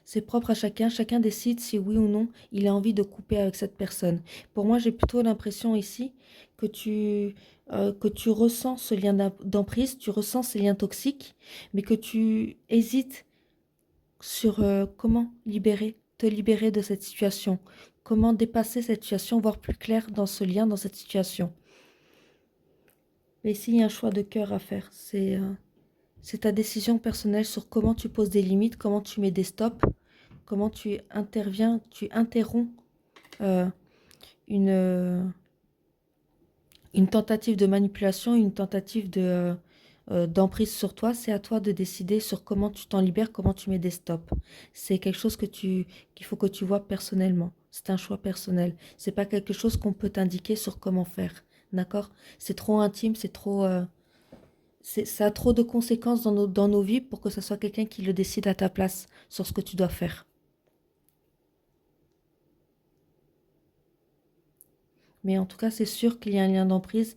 C'est propre à chacun. Chacun décide si oui ou non il a envie de couper avec cette personne. Pour moi, j'ai plutôt l'impression ici que tu ressens ce lien d'emprise, tu ressens ces liens toxiques, mais que tu hésites sur comment te libérer de cette situation, comment dépasser cette situation, voir plus clair dans ce lien, dans cette situation. Mais ici, il y a un choix de cœur à faire. C'est ta décision personnelle sur comment tu poses des limites, comment tu mets des stops, comment tu interviens, tu interromps euh, une tentative de manipulation, une tentative d'emprise sur toi. C'est à toi de décider sur comment tu t'en libères, comment tu mets des stops. C'est quelque chose qu'il faut que tu vois personnellement. C'est un choix personnel. C'est pas quelque chose qu'on peut t'indiquer sur comment faire. D'accord? C'est trop intime, ça a trop de conséquences dans nos vies pour que ce soit quelqu'un qui le décide à ta place sur ce que tu dois faire. Mais en tout cas, c'est sûr qu'il y a un lien d'emprise,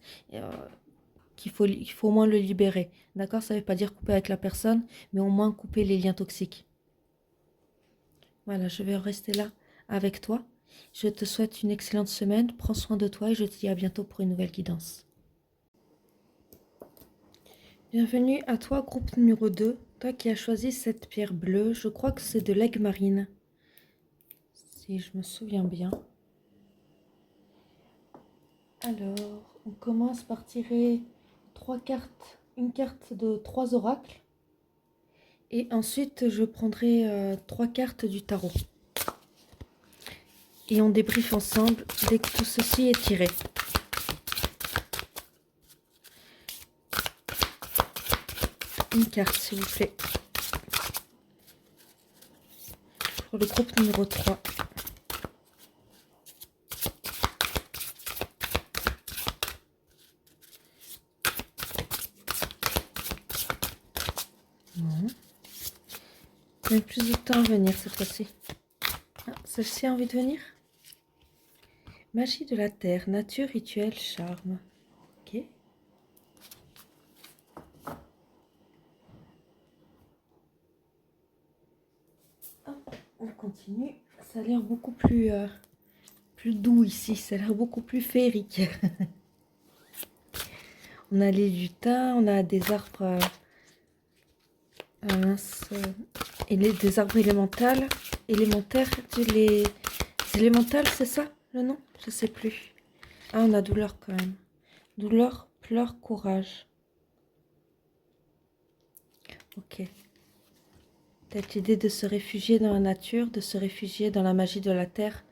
qu'il faut au moins le libérer. D'accord? Ça ne veut pas dire couper avec la personne, mais au moins couper les liens toxiques. Voilà, je vais rester là avec toi. Je te souhaite une excellente semaine. Prends soin de toi et je te dis à bientôt pour une nouvelle guidance. Bienvenue à toi, groupe numéro 2. Toi qui as choisi cette pierre bleue, je crois que c'est de l'aigle marine. Si je me souviens bien. Alors, on commence par tirer 3 cartes, une carte de 3 oracles. Et ensuite, je prendrai 3 cartes du tarot. Et on débriefe ensemble dès que tout ceci est tiré. Une carte, s'il vous plaît. Pour le groupe numéro 3. Bon. Il y a plus de temps à venir cette fois-ci. Ah, celle-ci a envie de venir? Magie de la terre, nature, rituel, charme. Ok. On continue. Ça a l'air beaucoup plus doux ici. Ça a l'air beaucoup plus féerique. On a les lutins, on a des arbres mince, et des arbres élémentaires. Les élémentales, c'est ça le nom? Je sais plus. Ah, on a douleur quand même. Douleur, pleurs, courage. Ok. Peut-être l'idée de se réfugier dans la nature, de se réfugier dans la magie de la terre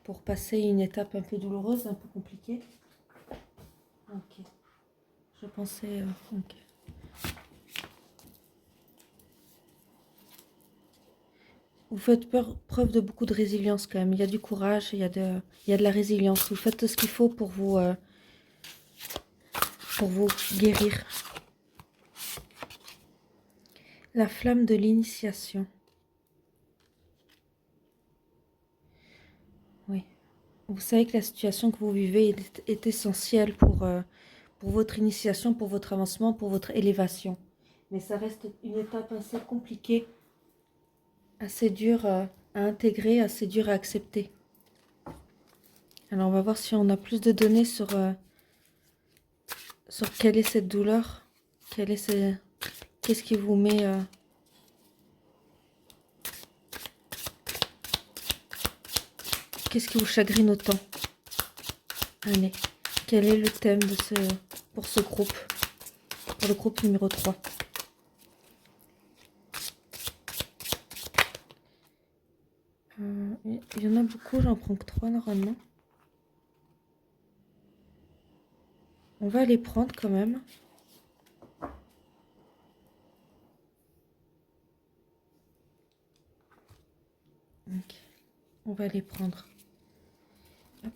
pour passer une étape un peu douloureuse, un peu compliquée. Ok. Je pensais... ok. Vous faites preuve de beaucoup de résilience quand même. Il y a du courage, il y a de la résilience. Vous faites tout ce qu'il faut pour vous guérir. La flamme de l'initiation. Oui. Vous savez que la situation que vous vivez est essentielle pour votre initiation, pour votre avancement, pour votre élévation. Mais ça reste une étape assez compliquée, assez dure à intégrer, assez dure à accepter. Alors on va voir si on a plus de données sur quelle est cette douleur, qu'est-ce qui vous met... qu'est-ce qui vous chagrine autant? Allez, quel est le thème pour ce groupe, pour le groupe numéro 3? Il y en a beaucoup, j'en prends que 3 normalement. On va les prendre quand même. Ok. On va les prendre. Hop.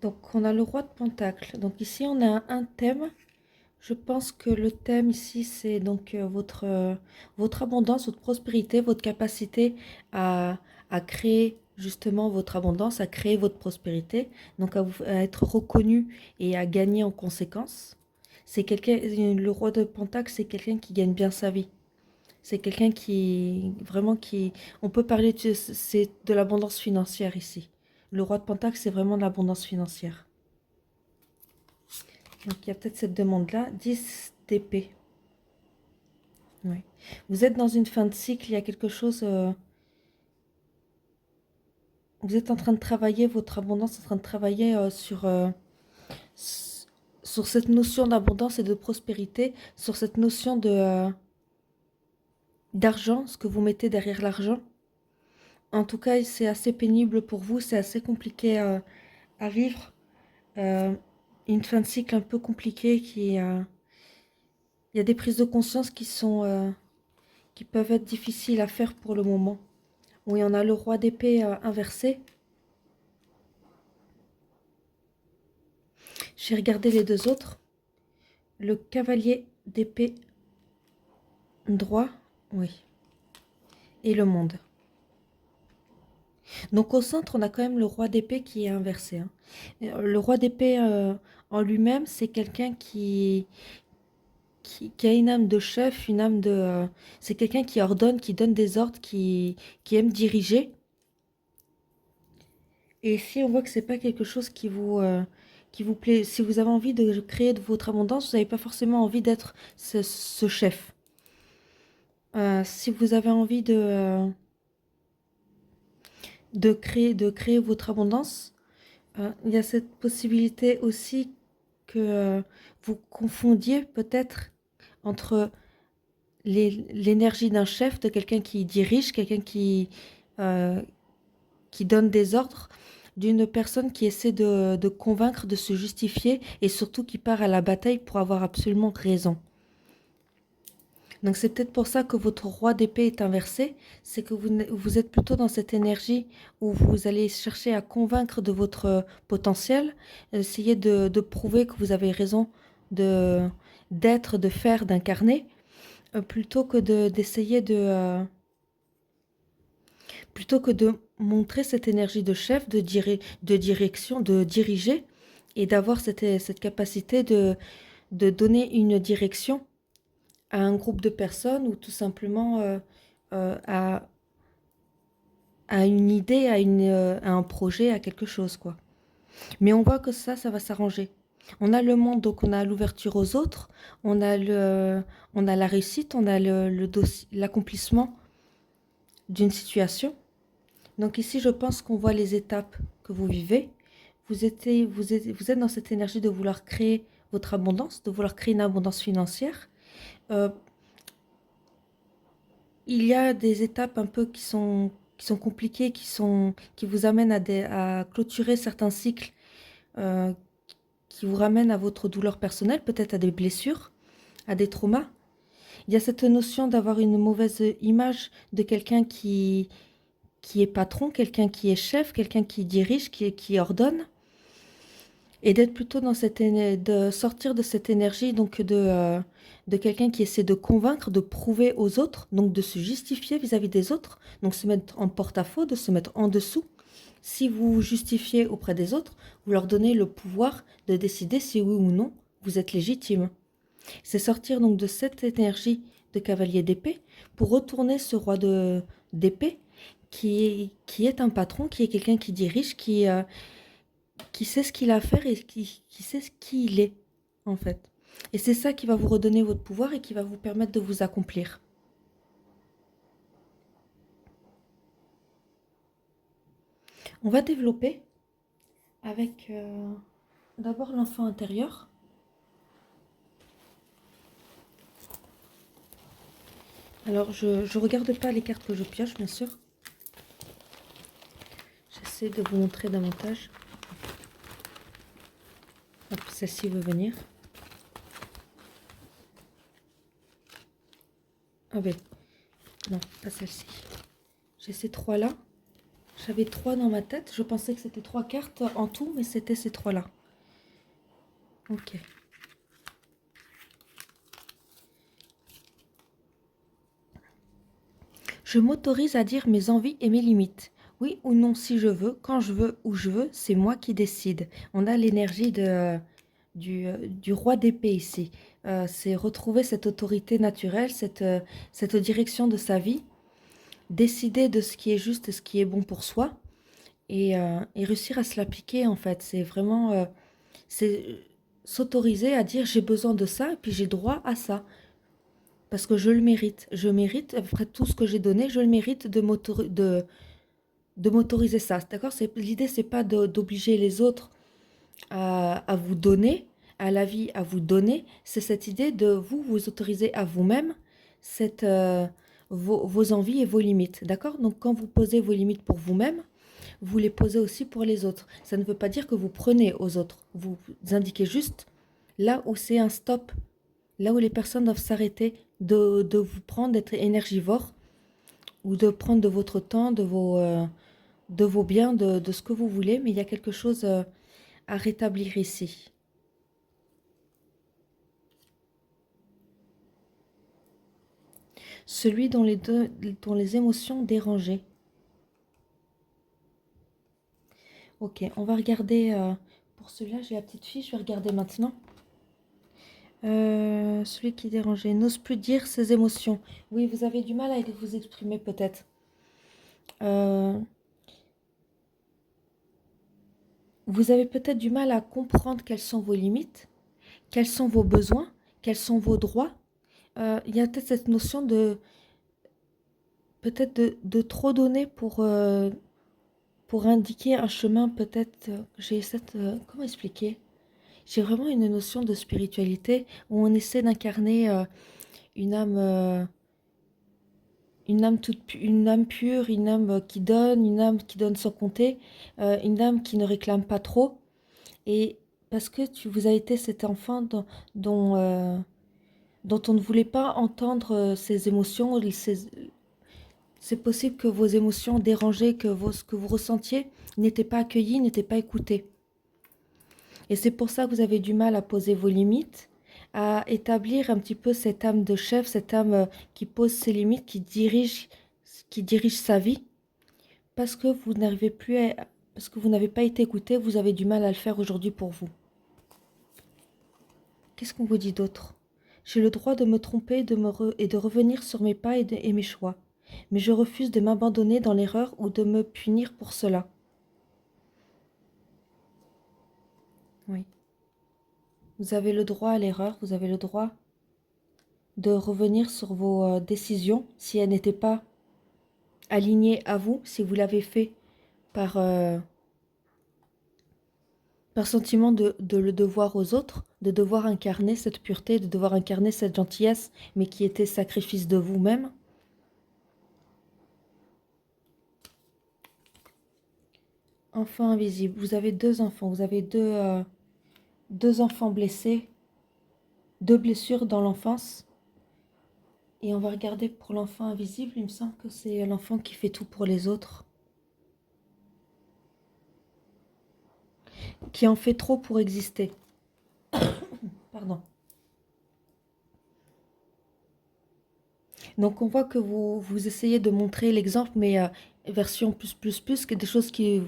Donc on a le roi de Pentacle. Donc ici on a un thème. Je pense que le thème ici c'est donc votre abondance, votre prospérité, votre capacité à créer justement votre abondance, à créer votre prospérité, donc à être reconnu et à gagner en conséquence. C'est quelqu'un, le roi de Pentacle, c'est quelqu'un qui gagne bien sa vie. C'est quelqu'un on peut parler c'est de l'abondance financière ici. Le roi de Pentacle, c'est vraiment de l'abondance financière. Donc il y a peut-être cette demande-là. 10 d'épée. Oui. Vous êtes dans une fin de cycle, il y a quelque chose... vous êtes en train de travailler, votre abondance, en train de travailler sur cette notion d'abondance et de prospérité, sur cette notion d'argent, ce que vous mettez derrière l'argent. En tout cas, c'est assez pénible pour vous, c'est assez compliqué à vivre. Une fin de cycle un peu compliquée il y a des prises de conscience qui peuvent être difficiles à faire pour le moment. Oui, on a le roi d'épée inversé. J'ai regardé les deux autres. Le cavalier d'épée droit, oui. Et le monde. Donc au centre, on a quand même le roi d'épée qui est inversé. Hein. Le roi d'épée en lui-même, c'est quelqu'un qui a une âme de chef, une âme de... c'est quelqu'un qui ordonne, qui donne des ordres, qui aime diriger. Et ici, on voit que c'est pas quelque chose qui vous plaît. Si vous avez envie de créer de votre abondance, vous n'avez pas forcément envie d'être ce chef. Si vous avez envie de créer votre abondance, il y a cette possibilité aussi que vous confondiez peut-être entre l'énergie d'un chef, de quelqu'un qui dirige, quelqu'un qui donne des ordres, d'une personne qui essaie de convaincre, de se justifier et surtout qui part à la bataille pour avoir absolument raison. Donc c'est peut-être pour ça que votre roi d'épée est inversé, c'est que vous êtes plutôt dans cette énergie où vous allez chercher à convaincre de votre potentiel, essayer de prouver que vous avez raison d'être, de faire, d'incarner, plutôt que d'essayer plutôt que de montrer cette énergie de chef, de direction, de diriger et d'avoir cette capacité de donner une direction à un groupe de personnes ou tout simplement à une idée, à un projet, à quelque chose, quoi. Mais on voit que ça va s'arranger. On a le monde, donc on a l'ouverture aux autres, on a on a la réussite, on a l'accomplissement d'une situation. Donc ici, je pense qu'on voit les étapes que vous vivez. Vous êtes dans cette énergie de vouloir créer votre abondance, de vouloir créer une abondance financière. Euh, il y a des étapes un peu qui sont compliquées, qui vous amènent à clôturer certains cycles, euh, qui vous ramènent à votre douleur personnelle, peut-être à des blessures, à des traumas. Il y a cette notion d'avoir une mauvaise image de quelqu'un qui est patron, quelqu'un qui est chef, quelqu'un qui dirige, qui ordonne. Et d'être plutôt dans de sortir de cette énergie donc de quelqu'un qui essaie de convaincre, de prouver aux autres, donc de se justifier vis-à-vis des autres, donc se mettre en porte-à-faux, de se mettre en dessous. Si vous vous justifiez auprès des autres, vous leur donnez le pouvoir de décider si oui ou non vous êtes légitime. C'est sortir donc de cette énergie de cavalier d'épée pour retourner ce roi d'épée qui est un patron, qui est quelqu'un qui dirige, qui sait ce qu'il a à faire et qui sait qui il est, en fait. Et c'est ça qui va vous redonner votre pouvoir et qui va vous permettre de vous accomplir. On va développer avec d'abord l'enfant intérieur. Alors, je ne regarde pas les cartes que je pioche, bien sûr. J'essaie de vous montrer davantage. Hop, celle-ci veut venir. Ah ben, non, pas celle-ci. J'ai ces trois-là. J'avais trois dans ma tête. Je pensais que c'était trois cartes en tout, mais c'était ces trois-là. Ok. Je m'autorise à dire mes envies et mes limites. Oui ou non si je veux, quand je veux, où je veux, c'est moi qui décide. On a l'énergie du roi d'épée ici. C'est retrouver cette autorité naturelle, cette direction de sa vie, décider de ce qui est juste et ce qui est bon pour soi et réussir à se l'appliquer en fait. C'est vraiment c'est s'autoriser à dire j'ai besoin de ça et puis j'ai droit à ça. Parce que je le mérite. Je mérite, après tout ce que j'ai donné, je le mérite de m'autoriser ça. D'accord? L'idée, c'est pas d'obliger les autres à vous donner, à la vie à vous donner. C'est cette idée de vous autoriser à vous-même cette, vos envies et vos limites. D'accord? Donc, quand vous posez vos limites pour vous-même, vous les posez aussi pour les autres. Ça ne veut pas dire que vous prenez aux autres. Vous indiquez juste là où c'est un stop, là où les personnes doivent s'arrêter de vous prendre, d'être énergivore ou de prendre de votre temps, de vos biens, de ce que vous voulez, mais il y a quelque chose à rétablir ici. Celui dont les émotions dérangées. Ok, on va regarder, pour celui-là, j'ai la petite fiche, je vais regarder maintenant. Celui qui dérangeait, n'ose plus dire ses émotions. Oui, vous avez du mal à vous exprimer peut-être. Vous avez peut-être du mal à comprendre quelles sont vos limites, quels sont vos besoins, quels sont vos droits. Il y a peut-être cette notion de peut-être de trop donner pour indiquer un chemin, peut-être. J'ai cette... comment expliquer? J'ai vraiment une notion de spiritualité où on essaie d'incarner une âme... une âme pure, une âme une âme qui donne sans compter, une âme qui ne réclame pas trop. Et parce que vous avez été cet enfant dont, dont on ne voulait pas entendre ses émotions, c'est possible que vos émotions dérangeaient, ce que vous ressentiez n'était pas accueilli, n'était pas écouté. Et c'est pour ça que vous avez du mal à poser vos limites, à établir un petit peu cette âme de chef, cette âme qui pose ses limites, qui dirige sa vie, parce que vous n'arrivez plus parce que vous n'avez pas été écouté, vous avez du mal à le faire aujourd'hui pour vous. Qu'est-ce qu'on vous dit d'autre? J'ai le droit de me tromper et de revenir sur mes pas et mes choix. mais je refuse de m'abandonner dans l'erreur ou de me punir pour cela. Oui. Vous avez le droit à l'erreur, vous avez le droit de revenir sur vos décisions si elles n'étaient pas alignées à vous, si vous l'avez fait par, par sentiment de le devoir aux autres, de devoir incarner cette pureté, de devoir incarner cette gentillesse, mais qui était sacrifice de vous-même. Enfant invisible, vous avez deux enfants, vous avez deux enfants blessés, deux blessures dans l'enfance. Et on va regarder pour l'enfant invisible, il me semble que c'est l'enfant qui fait tout pour les autres, qui en fait trop pour exister. Pardon. Donc on voit que vous essayez de montrer l'exemple, mais version plus, que des choses qui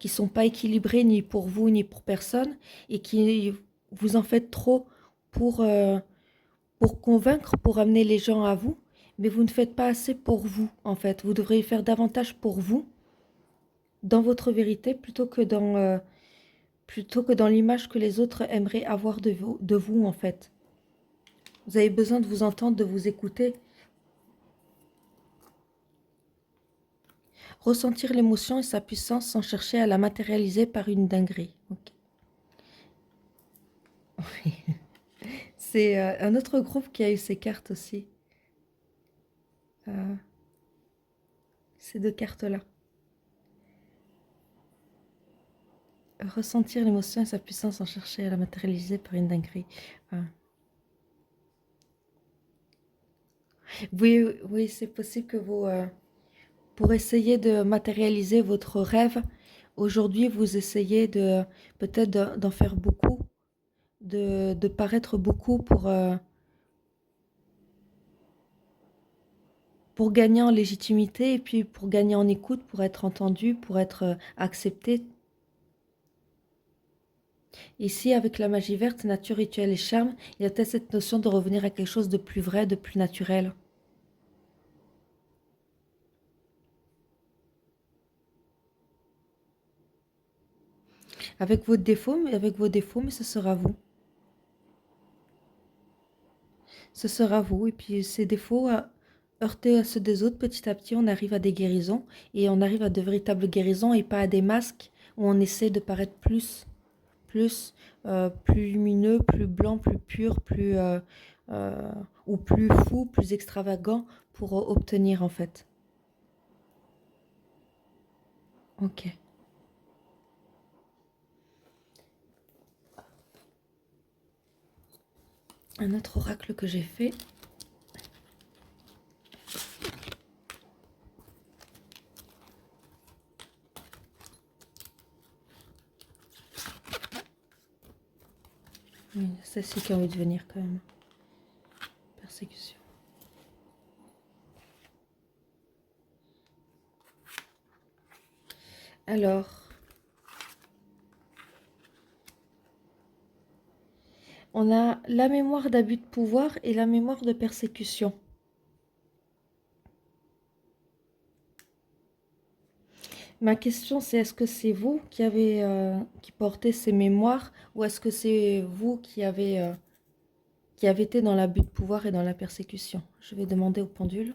sont pas équilibrées ni pour vous ni pour personne, et qui vous en faites trop pour, pour convaincre, pour amener les gens à vous, mais vous ne faites pas assez pour vous, en fait. Vous devriez faire davantage pour vous, dans votre vérité, plutôt que dans l'image que les autres aimeraient avoir de vous, en fait. Vous avez besoin de vous entendre, de vous écouter. Ressentir l'émotion et sa puissance sans chercher à la matérialiser par une dinguerie. Okay. Oui. C'est un autre groupe qui a eu ces cartes aussi. Ces deux cartes-là. Ressentir l'émotion et sa puissance sans chercher à la matérialiser par une dinguerie. Oui, oui, c'est possible que vous, pour essayer de matérialiser votre rêve, aujourd'hui, vous essayez de peut-être d'en faire beaucoup, de paraître beaucoup pour gagner en légitimité et puis pour gagner en écoute, pour être entendu, pour être accepté. Ici, avec la magie verte, nature, rituel et charme, il y a peut-être cette notion de revenir à quelque chose de plus vrai, de plus naturel. Avec vos défauts, mais ce sera vous. Ce sera vous. Et puis ces défauts, heurtés à ceux des autres, petit à petit, on arrive à des guérisons. Et on arrive à de véritables guérisons et pas à des masques où on essaie de paraître plus lumineux, plus blanc, plus pur, euh, ou plus fou, plus extravagant pour obtenir en fait. Ok. Un autre oracle que j'ai fait. Oui, celle-ci qui a envie de venir quand même. Persécution. Alors, on a la mémoire d'abus de pouvoir et la mémoire de persécution. Ma question, c'est est-ce que c'est vous qui portez ces mémoires ou est-ce que c'est vous qui avez été dans l'abus de pouvoir et dans la persécution? Je vais demander au pendule.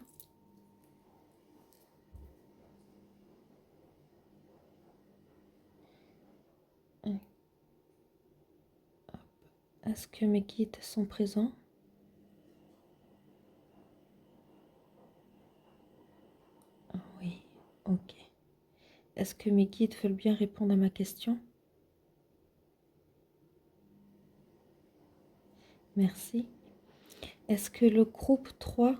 Est-ce que mes guides sont présents? Oui, ok. Est-ce que mes guides veulent bien répondre à ma question? Merci. Est-ce que le groupe 3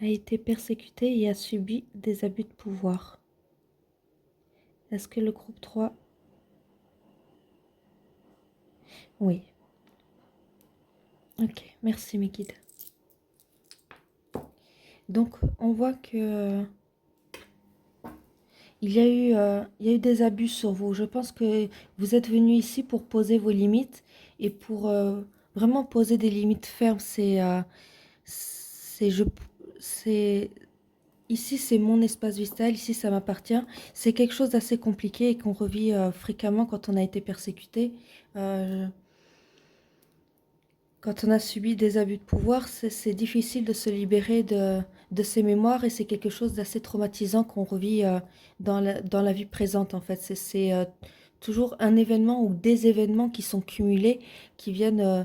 a été persécuté et a subi des abus de pouvoir? Est-ce que le groupe 3... Oui. Ok, merci mes guides. Donc, on voit que il y a eu des abus sur vous. Je pense que vous êtes venu ici pour poser vos limites et pour vraiment poser des limites fermes. C'est, c'est ici, c'est mon espace vital, ici, ça m'appartient. C'est quelque chose d'assez compliqué et qu'on revit fréquemment quand on a été persécuté. Euh, Quand on a subi des abus de pouvoir, c'est difficile de se libérer de ces mémoires et c'est quelque chose d'assez traumatisant qu'on revit dans la vie présente en fait. C'est toujours un événement ou des événements qui sont cumulés, qui viennent, euh,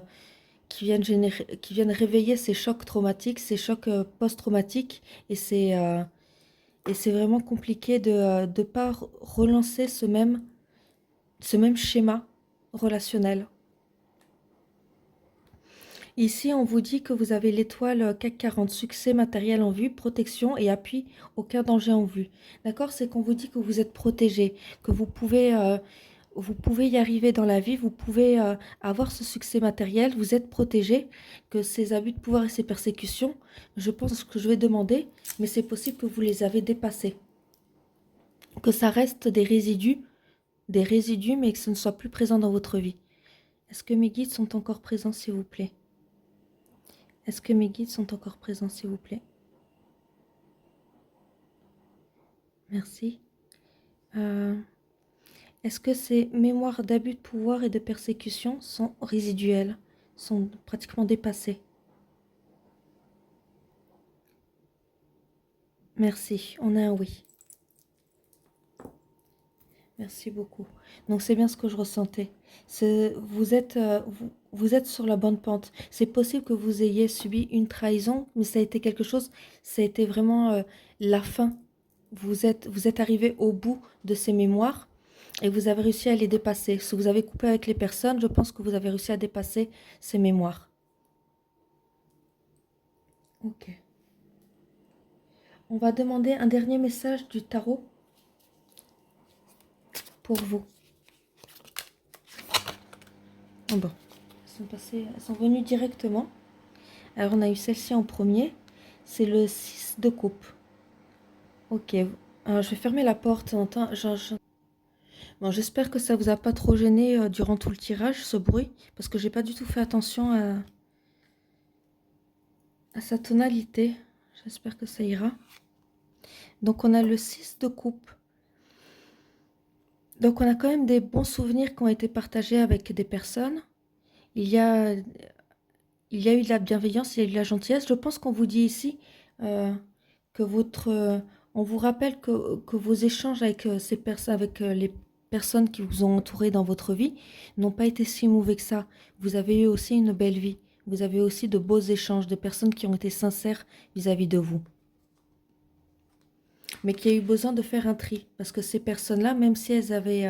qui viennent réveiller ces chocs traumatiques, ces chocs post-traumatiques et c'est vraiment compliqué de ne pas relancer ce même schéma relationnel. Ici, on vous dit que vous avez l'étoile CAC 40, succès matériel en vue, protection et appui, aucun danger en vue. D'accord? C'est qu'on vous dit que vous êtes protégé, que vous pouvez y arriver dans la vie, vous pouvez avoir ce succès matériel, vous êtes protégé, que ces abus de pouvoir et ces persécutions, je pense que je vais demander, mais c'est possible que vous les avez dépassés, que ça reste des résidus, mais que ce ne soit plus présent dans votre vie. Est-ce que mes guides sont encore présents, s'il vous plaît? Est-ce que mes guides sont encore présents, s'il vous plaît? Merci. Euh, Est-ce que ces mémoires d'abus de pouvoir et de persécution sont résiduelles, sont pratiquement dépassées? Merci. On a un oui. Merci beaucoup. Donc c'est bien ce que je ressentais. Vous êtes sur la bonne pente. C'est possible que vous ayez subi une trahison, mais ça a été quelque chose, ça a été vraiment la fin. Vous êtes arrivé au bout de ces mémoires et vous avez réussi à les dépasser. Si vous avez coupé avec les personnes, je pense que vous avez réussi à dépasser ces mémoires. Ok. On va demander un dernier message du tarot pour vous. Oh bon, elles sont venues directement. Alors on a eu celle-ci en premier. C'est le 6 de coupe. Ok. Alors, je vais fermer la porte. Bon, j'espère que ça vous a pas trop gêné durant tout le tirage, ce bruit. Parce que j'ai pas du tout fait attention à sa tonalité. J'espère que ça ira. Donc on a le 6 de coupe. Donc on a quand même des bons souvenirs qui ont été partagés avec des personnes. Il y a, il y a eu de la bienveillance, il y a eu de la gentillesse. Je pense qu'on vous dit ici euh, que on vous rappelle que vos échanges avec ces personnes, avec les personnes qui vous ont entouré dans votre vie n'ont pas été si mauvais que ça. Vous avez eu aussi une belle vie. Vous avez aussi de beaux échanges, de personnes qui ont été sincères vis-à-vis de vous. Mais qui a eu besoin de faire un tri. Parce que ces personnes-là, même si elles avaient,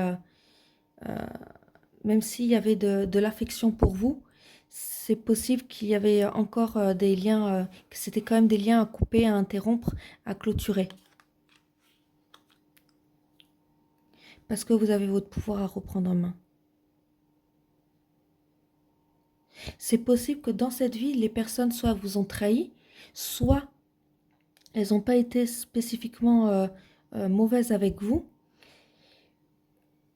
même s'il y avait de l'affection pour vous, c'est possible qu'il y avait encore des liens, que c'était quand même des liens à couper, à interrompre, à clôturer. Parce que vous avez votre pouvoir à reprendre en main. C'est possible que dans cette vie, les personnes soit vous ont trahi, soit elles n'ont pas été spécifiquement mauvaises avec vous,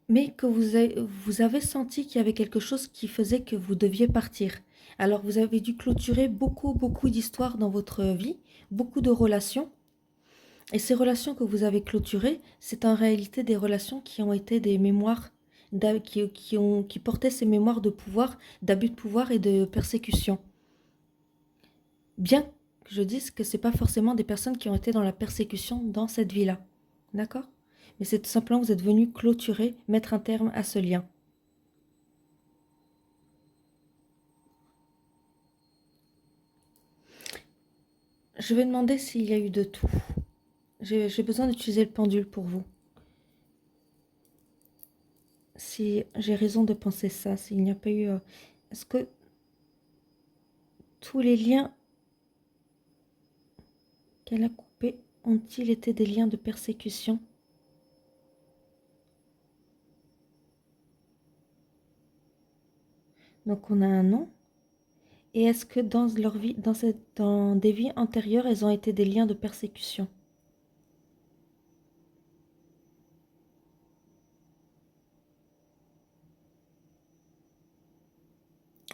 mais que vous avez senti qu'il y avait quelque chose qui faisait que vous deviez partir. Alors vous avez dû clôturer beaucoup d'histoires dans votre vie, beaucoup de relations. Et ces relations que vous avez clôturées, c'est en réalité des relations qui ont été des mémoires, qui portaient ces mémoires de pouvoir, d'abus de pouvoir et de persécution. Bien que je dise que ce n'est pas forcément des personnes qui ont été dans la persécution dans cette vie-là. D'accord? Mais c'est tout simplement que vous êtes venu clôturer, mettre un terme à ce lien. Je vais demander s'il y a eu de tout. J'ai besoin d'utiliser le pendule pour vous. Si j'ai raison de penser ça, s'il n'y a pas eu... Est-ce que tous les liens qu'elle a coupés ont-ils été des liens de persécution? Donc on a un non. Et est-ce que dans leur vie, dans des vies antérieures, elles ont été des liens de persécution?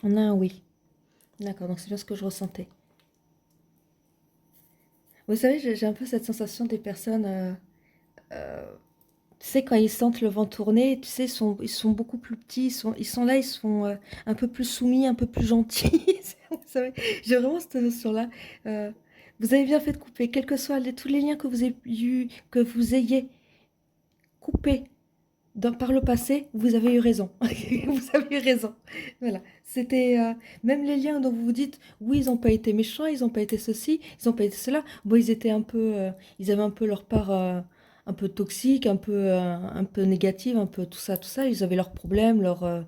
On a un oui. D'accord, donc c'est bien ce que je ressentais. Vous savez, j'ai un peu cette sensation des personnes, euh, tu sais, quand ils sentent le vent tourner, tu sais, ils sont beaucoup plus petits, ils sont là, ils sont un peu plus soumis, un peu plus gentils. Vous savez, j'ai vraiment cette notion-là. Euh, vous avez bien fait de couper, quels que soient tous les liens que vous ayez coupés par le passé, vous avez eu raison. Vous avez eu raison. Voilà. C'était même les liens dont vous vous dites, oui, ils n'ont pas été méchants, ils n'ont pas été ceci, ils n'ont pas été cela. Bon, ils étaient un peu, ils avaient un peu leur part un peu toxique, un peu négative, un peu tout ça, tout ça. Ils avaient leurs problèmes, leurs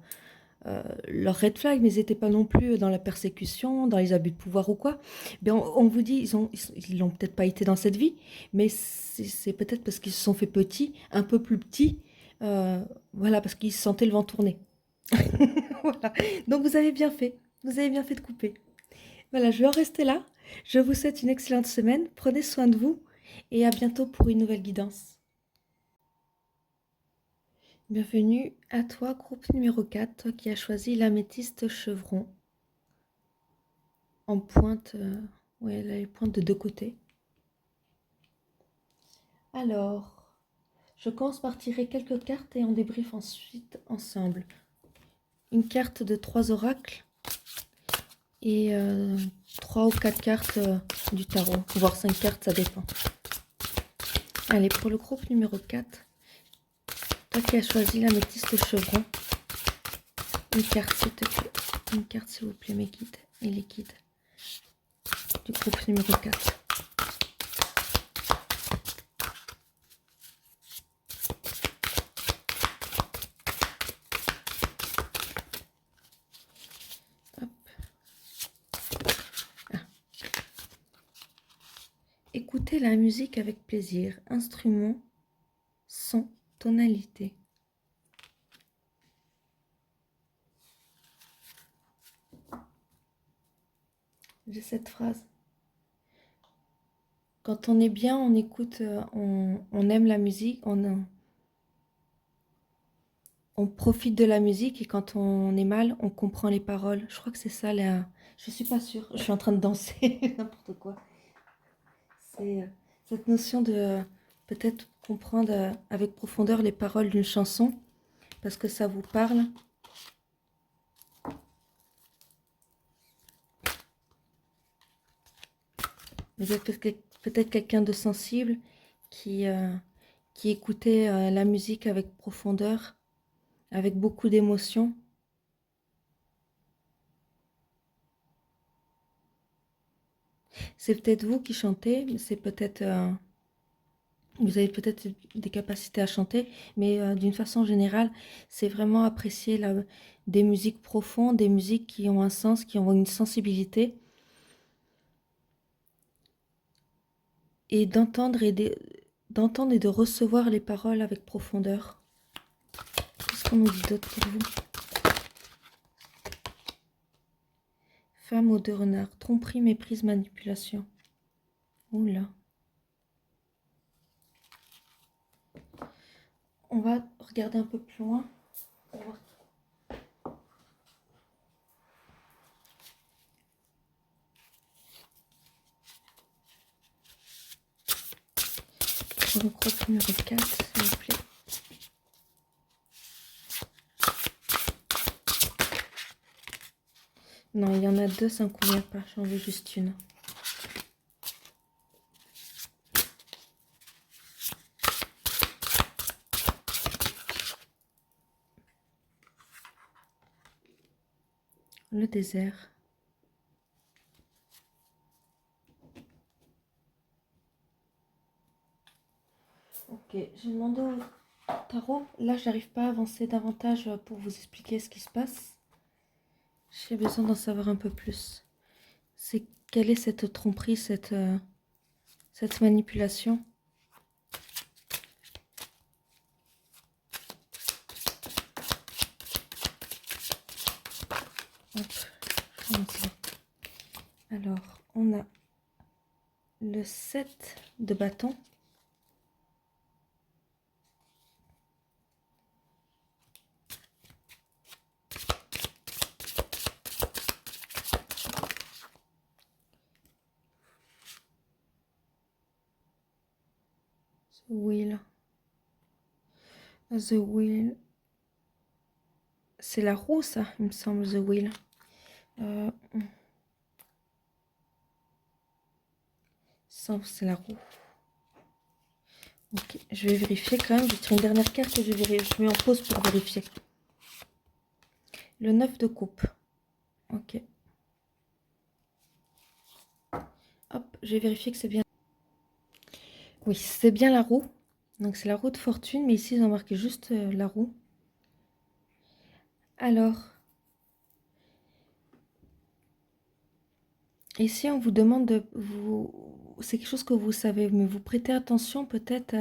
red flags, mais ils n'étaient pas non plus dans la persécution, dans les abus de pouvoir ou quoi. Ben, on vous dit, ils l'ont peut-être pas été dans cette vie, mais c'est peut-être parce qu'ils se sont fait petits, un peu plus petits, euh, voilà, parce qu'ils sentaient le vent tourner. Voilà. Donc vous avez bien fait, vous avez bien fait de couper. Voilà, je vais en rester là. Je vous souhaite une excellente semaine, prenez soin de vous et à bientôt pour une nouvelle guidance. Bienvenue à toi, groupe numéro 4, toi qui as choisi l'améthyste chevron. En pointe, ouais, elle a les pointes de deux côtés. Alors, je commence par tirer quelques cartes et on débriefe ensuite ensemble. Une carte de 3 oracles et 3 ou 4 cartes du tarot, voire 5 cartes, ça dépend. Allez, pour le groupe numéro 4, toi qui as choisi l'améthyste chevron, une carte s'il te plaît. Une carte s'il vous plaît, mes guides et les guides du groupe numéro 4. Écoutez la musique avec plaisir, instrument, son, tonalité. J'ai cette phrase. Quand on est bien, on écoute, on aime la musique, on profite de la musique et quand on est mal, on comprend les paroles. Je crois que c'est ça, je suis pas sûre, je suis en train de danser, n'importe quoi. C'est cette notion de peut-être comprendre avec profondeur les paroles d'une chanson parce que ça vous parle. Vous êtes peut-être quelqu'un de sensible qui, euh, qui écoutait la musique avec profondeur, avec beaucoup d'émotion. C'est peut-être vous qui chantez, mais c'est peut-être vous avez peut-être des capacités à chanter, mais d'une façon générale, c'est vraiment apprécier des musiques profondes, des musiques qui ont un sens, qui ont une sensibilité, et d'entendre et de recevoir les paroles avec profondeur. Qu'est-ce qu'on nous dit d'autre pour vous? Femme aux deux renards, tromperie, méprise, manipulation. Oula. On va regarder un peu plus loin. Pour voir. Pour le groupe numéro 4, s'il vous plaît. Non, il y en a deux, ça ne convient pas. J'en veux juste une. Le désert. Ok, j'ai demandé au tarot. Là, j'arrive pas à avancer davantage pour vous expliquer ce qui se passe. J'ai besoin d'en savoir un peu plus. C'est quelle est cette tromperie, cette manipulation? Hop, alors, on a le 7 de bâton. Wheel. The Wheel. C'est la roue, ça, il me semble, The Wheel. Euh, ça, c'est la roue. Ok, je vais vérifier quand même. Je tire une dernière carte et je mets en pause pour vérifier. Le 9 de coupe. Ok. Hop, je vais vérifier que c'est bien. Oui, c'est bien la roue. Donc c'est la roue de fortune, mais ici ils ont marqué juste la roue. Alors, ici on vous demande de vous... C'est quelque chose que vous savez, mais vous prêtez attention peut-être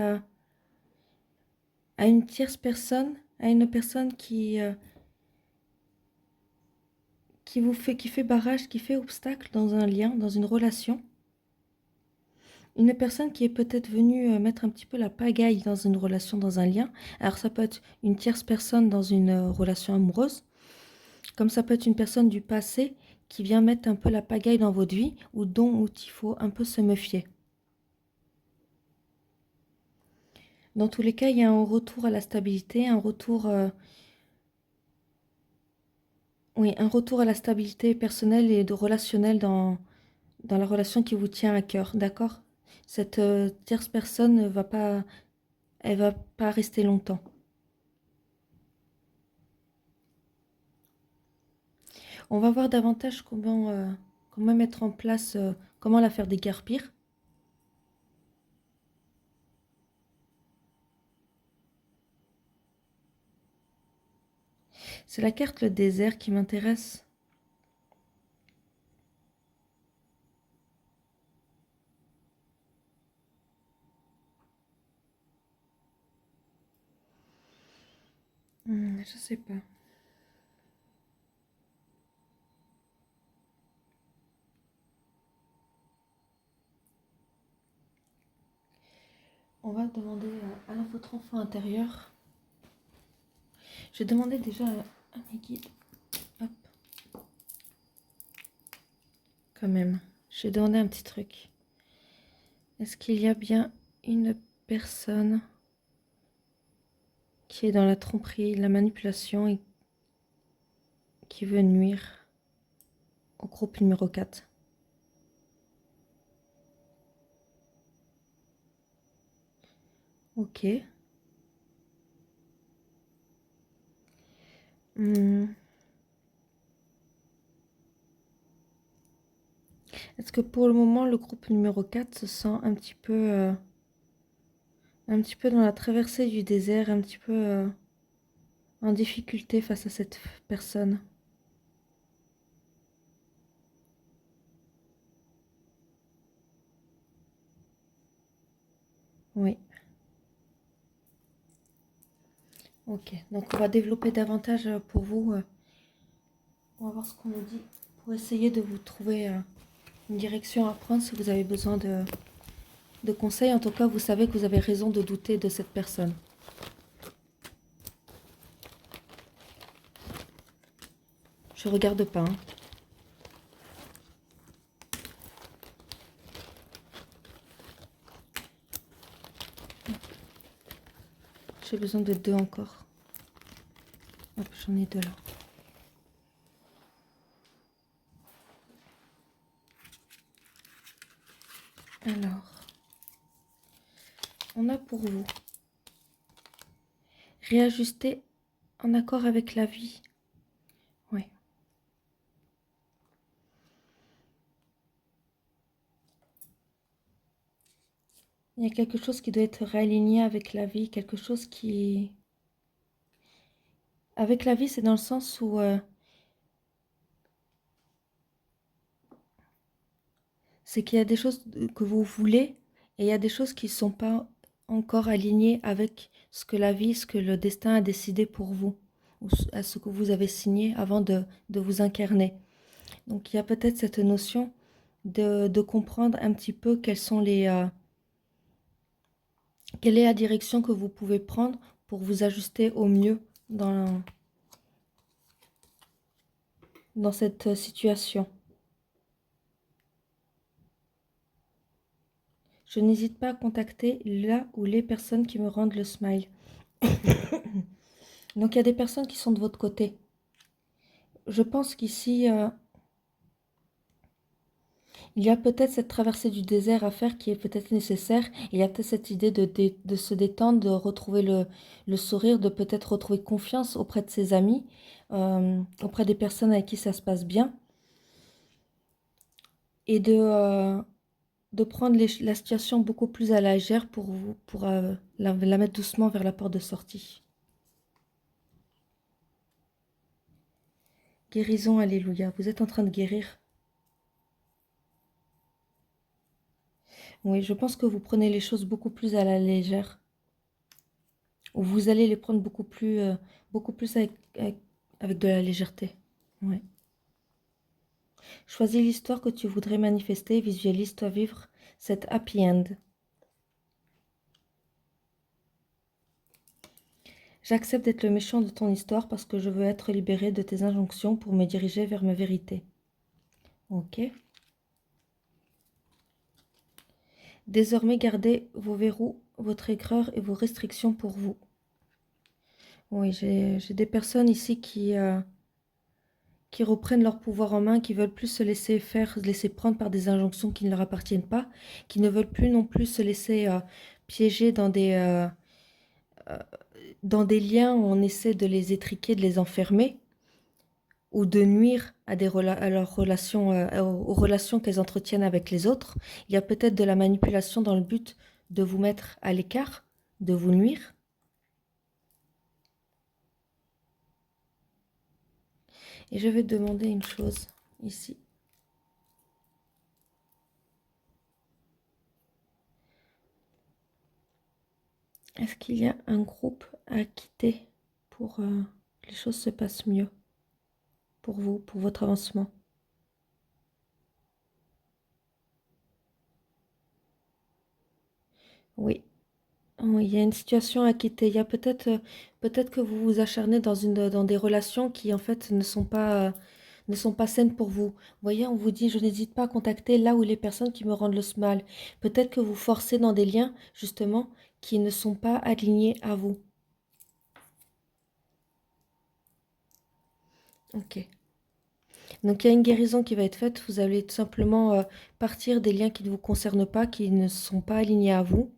à une tierce personne, à une personne qui fait barrage, qui fait obstacle dans un lien, dans une relation. Une personne qui est peut-être venue mettre un petit peu la pagaille dans une relation, dans un lien. Alors ça peut être une tierce personne dans une relation amoureuse, comme ça peut être une personne du passé qui vient mettre un peu la pagaille dans votre vie ou dont il faut un peu se méfier. Dans tous les cas, il y a un retour à la stabilité, oui, un retour à la stabilité personnelle et relationnelle dans la relation qui vous tient à cœur, d'accord? Cette tierce personne elle va pas rester longtemps. On va voir davantage comment mettre en place, comment la faire déguerpir. C'est la carte le désert qui m'intéresse. Je sais pas. On va demander à votre enfant intérieur. Je vais demander déjà à mes guides. Hop. Quand même. Je vais demander un petit truc. Est-ce qu'il y a bien une personne qui est dans la tromperie, la manipulation et qui veut nuire au groupe numéro 4? Ok. Est-ce que pour le moment, le groupe numéro 4 se sent un petit peu dans la traversée du désert, un petit peu en difficulté face à cette personne? Oui. Ok. Donc on va développer davantage pour vous. On va voir ce qu'on nous dit pour essayer de vous trouver une direction à prendre si vous avez besoin de conseils. En tout cas, vous savez que vous avez raison de douter de cette personne. Je regarde pas. Hein. J'ai besoin de 2 encore. Hop, j'en ai 2 là. Alors, on a pour vous réajuster en accord avec la vie. Oui. Il y a quelque chose qui doit être réaligné avec la vie, quelque chose qui... Avec la vie, c'est dans le sens où c'est qu'il y a des choses que vous voulez et il y a des choses qui ne sont pas encore alignées avec ce que la vie, ce que le destin a décidé pour vous, ou à ce que vous avez signé avant de vous incarner. Donc il y a peut-être cette notion de comprendre un petit peu quelle est la direction que vous pouvez prendre pour vous ajuster au mieux dans cette situation. Je n'hésite pas à contacter là ou les personnes qui me rendent le smile. Donc, il y a des personnes qui sont de votre côté. Je pense qu'ici, il y a peut-être cette traversée du désert à faire qui est peut-être nécessaire. Il y a peut-être cette idée de se détendre, de retrouver le sourire, de peut-être retrouver confiance auprès de ses amis, auprès des personnes avec qui ça se passe bien. Et de prendre la situation beaucoup plus à la légère pour la mettre doucement vers la porte de sortie. Guérison, alléluia. Vous êtes en train de guérir. Oui, je pense que vous prenez les choses beaucoup plus à la légère. Ou vous allez les prendre beaucoup plus avec de la légèreté. Ouais. Choisis l'histoire que tu voudrais manifester, visualise-toi vivre cette happy end. J'accepte d'être le méchant de ton histoire parce que je veux être libérée de tes injonctions pour me diriger vers ma vérité. Ok. Désormais, gardez vos verrous, votre aigreur et vos restrictions pour vous. Oui, j'ai des personnes ici qui reprennent leur pouvoir en main, qui veulent plus se laisser faire, se laisser prendre par des injonctions qui ne leur appartiennent pas, qui ne veulent plus non plus se laisser piéger dans des liens où on essaie de les étriquer, de les enfermer, ou de nuire à leurs relations, aux relations qu'elles entretiennent avec les autres. Il y a peut-être de la manipulation dans le but de vous mettre à l'écart, de vous nuire. Et je vais te demander une chose ici. Est-ce qu'il y a un groupe à quitter pour que les choses se passent mieux pour vous, pour votre avancement? Oui. Oui, il y a une situation à quitter. Il y a peut-être que vous vous acharnez dans des relations qui en fait ne sont pas saines pour vous. Vous voyez, on vous dit, je n'hésite pas à contacter là où les personnes qui me rendent le mal. Peut-être que vous forcez dans des liens, justement, qui ne sont pas alignés à vous. Ok. Donc, il y a une guérison qui va être faite. Vous allez tout simplement partir des liens qui ne vous concernent pas, qui ne sont pas alignés à vous.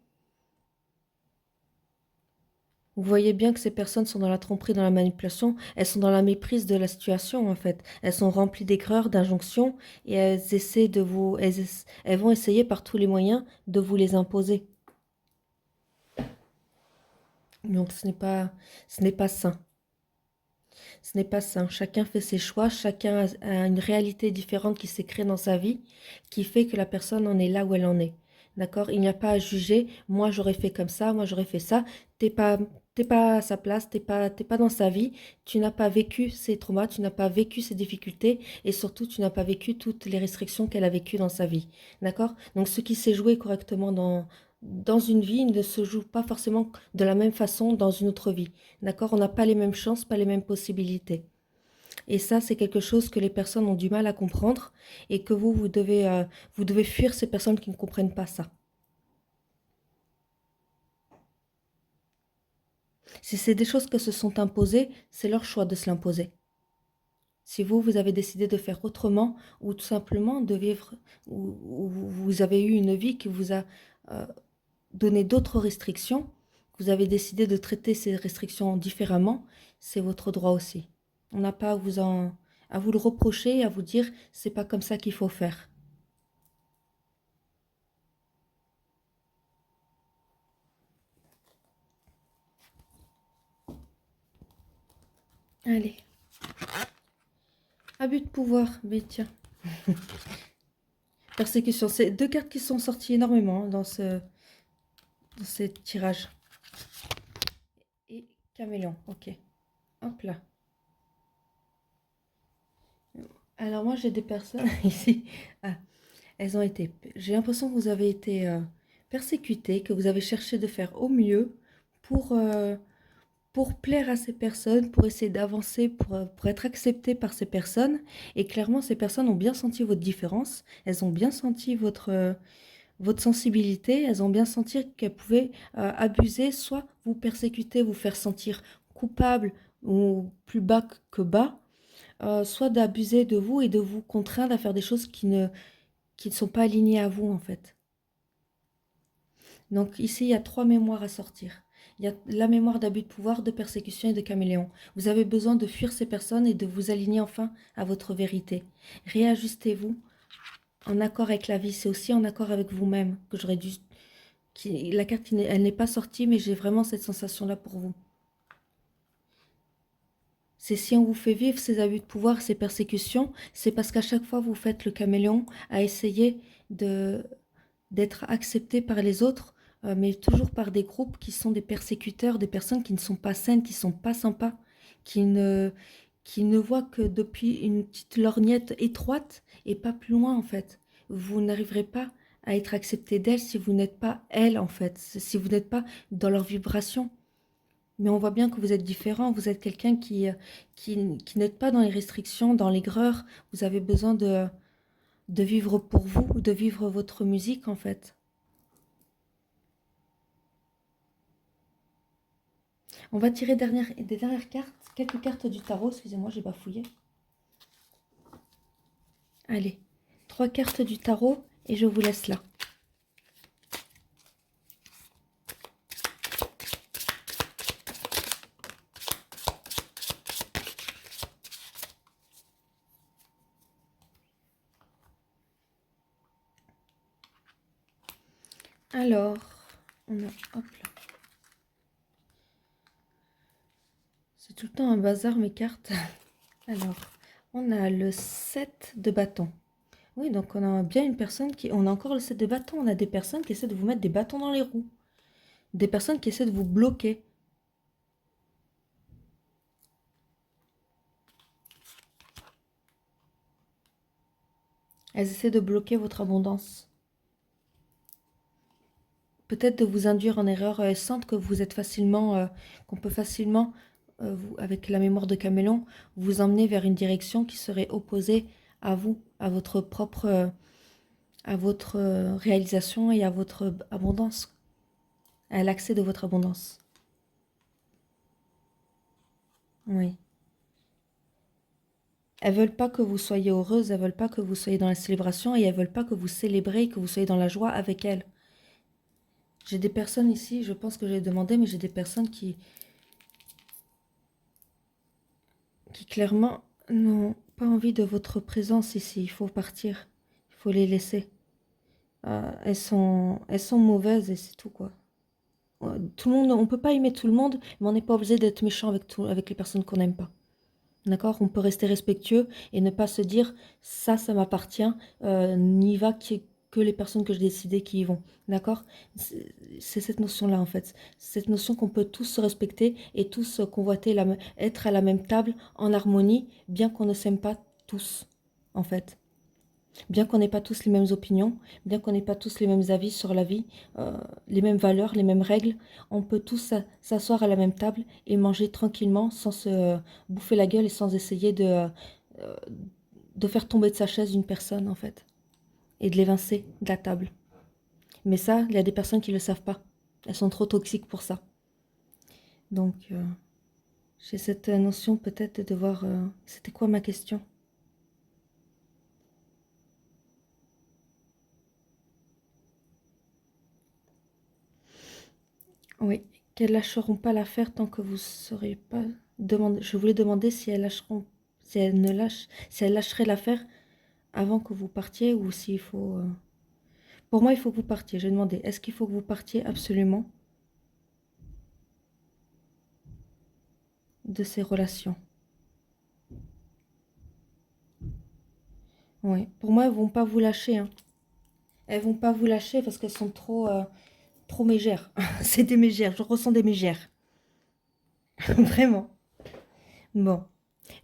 Vous voyez bien que ces personnes sont dans la tromperie, dans la manipulation, elles sont dans la méprise de la situation en fait. Elles sont remplies d'aigreur, d'injonctions et elles vont essayer par tous les moyens de vous les imposer. Donc ce n'est pas sain. Ce n'est pas sain. Chacun fait ses choix, chacun a une réalité différente qui s'est créée dans sa vie, qui fait que la personne en est là où elle en est. D'accord? Il n'y a pas à juger. Moi, j'aurais fait comme ça, moi, j'aurais fait ça. T'es pas à sa place, t'es pas dans sa vie. Tu n'as pas vécu ses traumas, tu n'as pas vécu ses difficultés et surtout, tu n'as pas vécu toutes les restrictions qu'elle a vécues dans sa vie. D'accord? Donc, ce qui s'est joué correctement dans une vie ne se joue pas forcément de la même façon dans une autre vie. D'accord? On n'a pas les mêmes chances, pas les mêmes possibilités. Et ça, c'est quelque chose que les personnes ont du mal à comprendre et que vous devez fuir ces personnes qui ne comprennent pas ça. Si c'est des choses que se sont imposées, c'est leur choix de se l'imposer. Si vous avez décidé de faire autrement ou tout simplement de vivre, ou vous avez eu une vie qui vous a euh, donné d'autres restrictions, vous avez décidé de traiter ces restrictions différemment, c'est votre droit aussi. On n'a pas à vous le reprocher et à vous dire c'est pas comme ça qu'il faut faire. Allez. Abus de pouvoir, mais tiens. Persécution, c'est deux cartes qui sont sorties énormément dans ces tirages. Et caméléon, ok. Hop là. Alors moi j'ai des personnes ici. Ah, elles ont été. J'ai l'impression que vous avez été persécutées, que vous avez cherché de faire au mieux pour plaire à ces personnes, pour essayer d'avancer, pour être accepté par ces personnes. Et clairement, ces personnes ont bien senti votre différence. Elles ont bien senti votre sensibilité, elles ont bien senti qu'elles pouvaient abuser, soit vous persécuter, vous faire sentir coupable ou plus bas que bas, soit d'abuser de vous et de vous contraindre à faire des choses qui ne sont pas alignées à vous en fait. Donc ici, il y a 3 mémoires à sortir. Il y a la mémoire d'abus de pouvoir, de persécution et de caméléon. Vous avez besoin de fuir ces personnes et de vous aligner enfin à votre vérité. Réajustez-vous en accord avec la vie. C'est aussi en accord avec vous-même que j'aurais dû... La carte, elle n'est pas sortie, mais j'ai vraiment cette sensation-là pour vous. C'est si on vous fait vivre ces abus de pouvoir, ces persécutions, c'est parce qu'à chaque fois vous faites le caméléon à essayer d'être accepté par les autres, mais toujours par des groupes qui sont des persécuteurs, des personnes qui ne sont pas saines, qui ne sont pas sympas, qui ne, qui ne voient que depuis une petite lorgnette étroite et pas plus loin en fait. Vous n'arriverez pas à être accepté d'elles si vous n'êtes pas elles en fait, si vous n'êtes pas dans leur vibration. Mais on voit bien que vous êtes différent, vous êtes quelqu'un qui n'êtes pas dans les restrictions, dans l'aigreur, vous avez besoin de vivre pour vous, de vivre votre musique en fait. On va tirer des dernières cartes, quelques cartes du tarot, excusez-moi, j'ai bafouillé. Allez, 3 cartes du tarot et je vous laisse là. Alors, on a, hop là. C'est tout le temps un bazar mes cartes. Alors, on a le 7 de bâton. Oui, donc on a bien une personne qui... On a encore le 7 de bâton. On a des personnes qui essaient de vous mettre des bâtons dans les roues. Des personnes qui essaient de vous bloquer. Elles essaient de bloquer votre abondance. Peut-être de vous induire en erreur. Elles sentent que vous êtes facilement... qu'on peut facilement, vous, avec la mémoire de Caméléon, vous emmener vers une direction qui serait opposée à vous, à votre propre... à votre réalisation et à votre abondance, à l'accès de votre abondance. Oui. Elles veulent pas que vous soyez heureuse, elles veulent pas que vous soyez dans la célébration et elles veulent pas que vous célébrez, que vous soyez dans la joie avec elles. J'ai des personnes ici, je pense que j'ai demandé, mais j'ai des personnes qui clairement n'ont pas envie de votre présence ici. Il faut partir, il faut les laisser. Elles sont mauvaises et c'est tout quoi. Tout le monde, on peut pas aimer tout le monde, mais on n'est pas obligé d'être méchant avec les personnes qu'on n'aime pas. D'accord? On peut rester respectueux et ne pas se dire ça m'appartient, n'y va que les personnes que j'ai décidé qui y vont. D'accord? C'est cette notion-là en fait. Cette notion qu'on peut tous se respecter et tous convoiter, être à la même table en harmonie, bien qu'on ne s'aime pas tous en fait. Bien qu'on n'ait pas tous les mêmes opinions, bien qu'on n'ait pas tous les mêmes avis sur la vie, les mêmes valeurs, les mêmes règles, on peut tous s'asseoir à la même table et manger tranquillement sans se bouffer la gueule et sans essayer de faire tomber de sa chaise une personne en fait et de l'évincer de la table. Mais ça, il y a des personnes qui ne le savent pas. Elles sont trop toxiques pour ça. Donc, j'ai cette notion peut-être de devoir... C'était quoi ma question ? Oui, qu'elles lâcheront pas l'affaire tant que vous ne saurez pas demander. Je voulais demander si elles lâcheront, si elles lâcheraient l'affaire avant que vous partiez ou s'il faut. Pour moi, il faut que vous partiez. J'ai demandé, est-ce qu'il faut que vous partiez absolument de ces relations? Oui, pour moi, elles vont pas vous lâcher, hein. Elles vont pas vous lâcher parce qu'elles sont trop mégères. C'est des mégères, je ressens des mégères. Vraiment. Bon.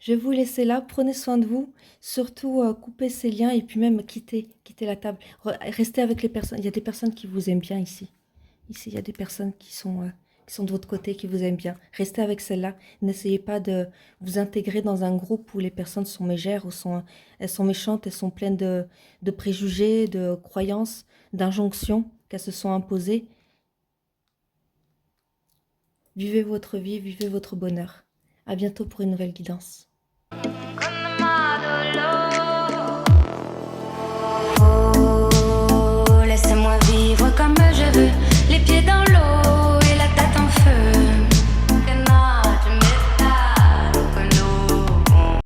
Je vais vous laisser là, prenez soin de vous, surtout coupez ces liens et puis même quittez la table. Restez avec les personnes, il y a des personnes qui vous aiment bien ici. Ici, il y a des personnes qui sont qui sont de votre côté, qui vous aiment bien. Restez avec celles-là. N'essayez pas de vous intégrer dans un groupe où les personnes sont mégères, elles sont méchantes, elles sont pleines de préjugés, de croyances, d'injonctions qu'elles se sont imposées. Vivez votre vie, vivez votre bonheur. À bientôt pour une nouvelle guidance. Oh, laissez-moi vivre comme je veux, les pieds dans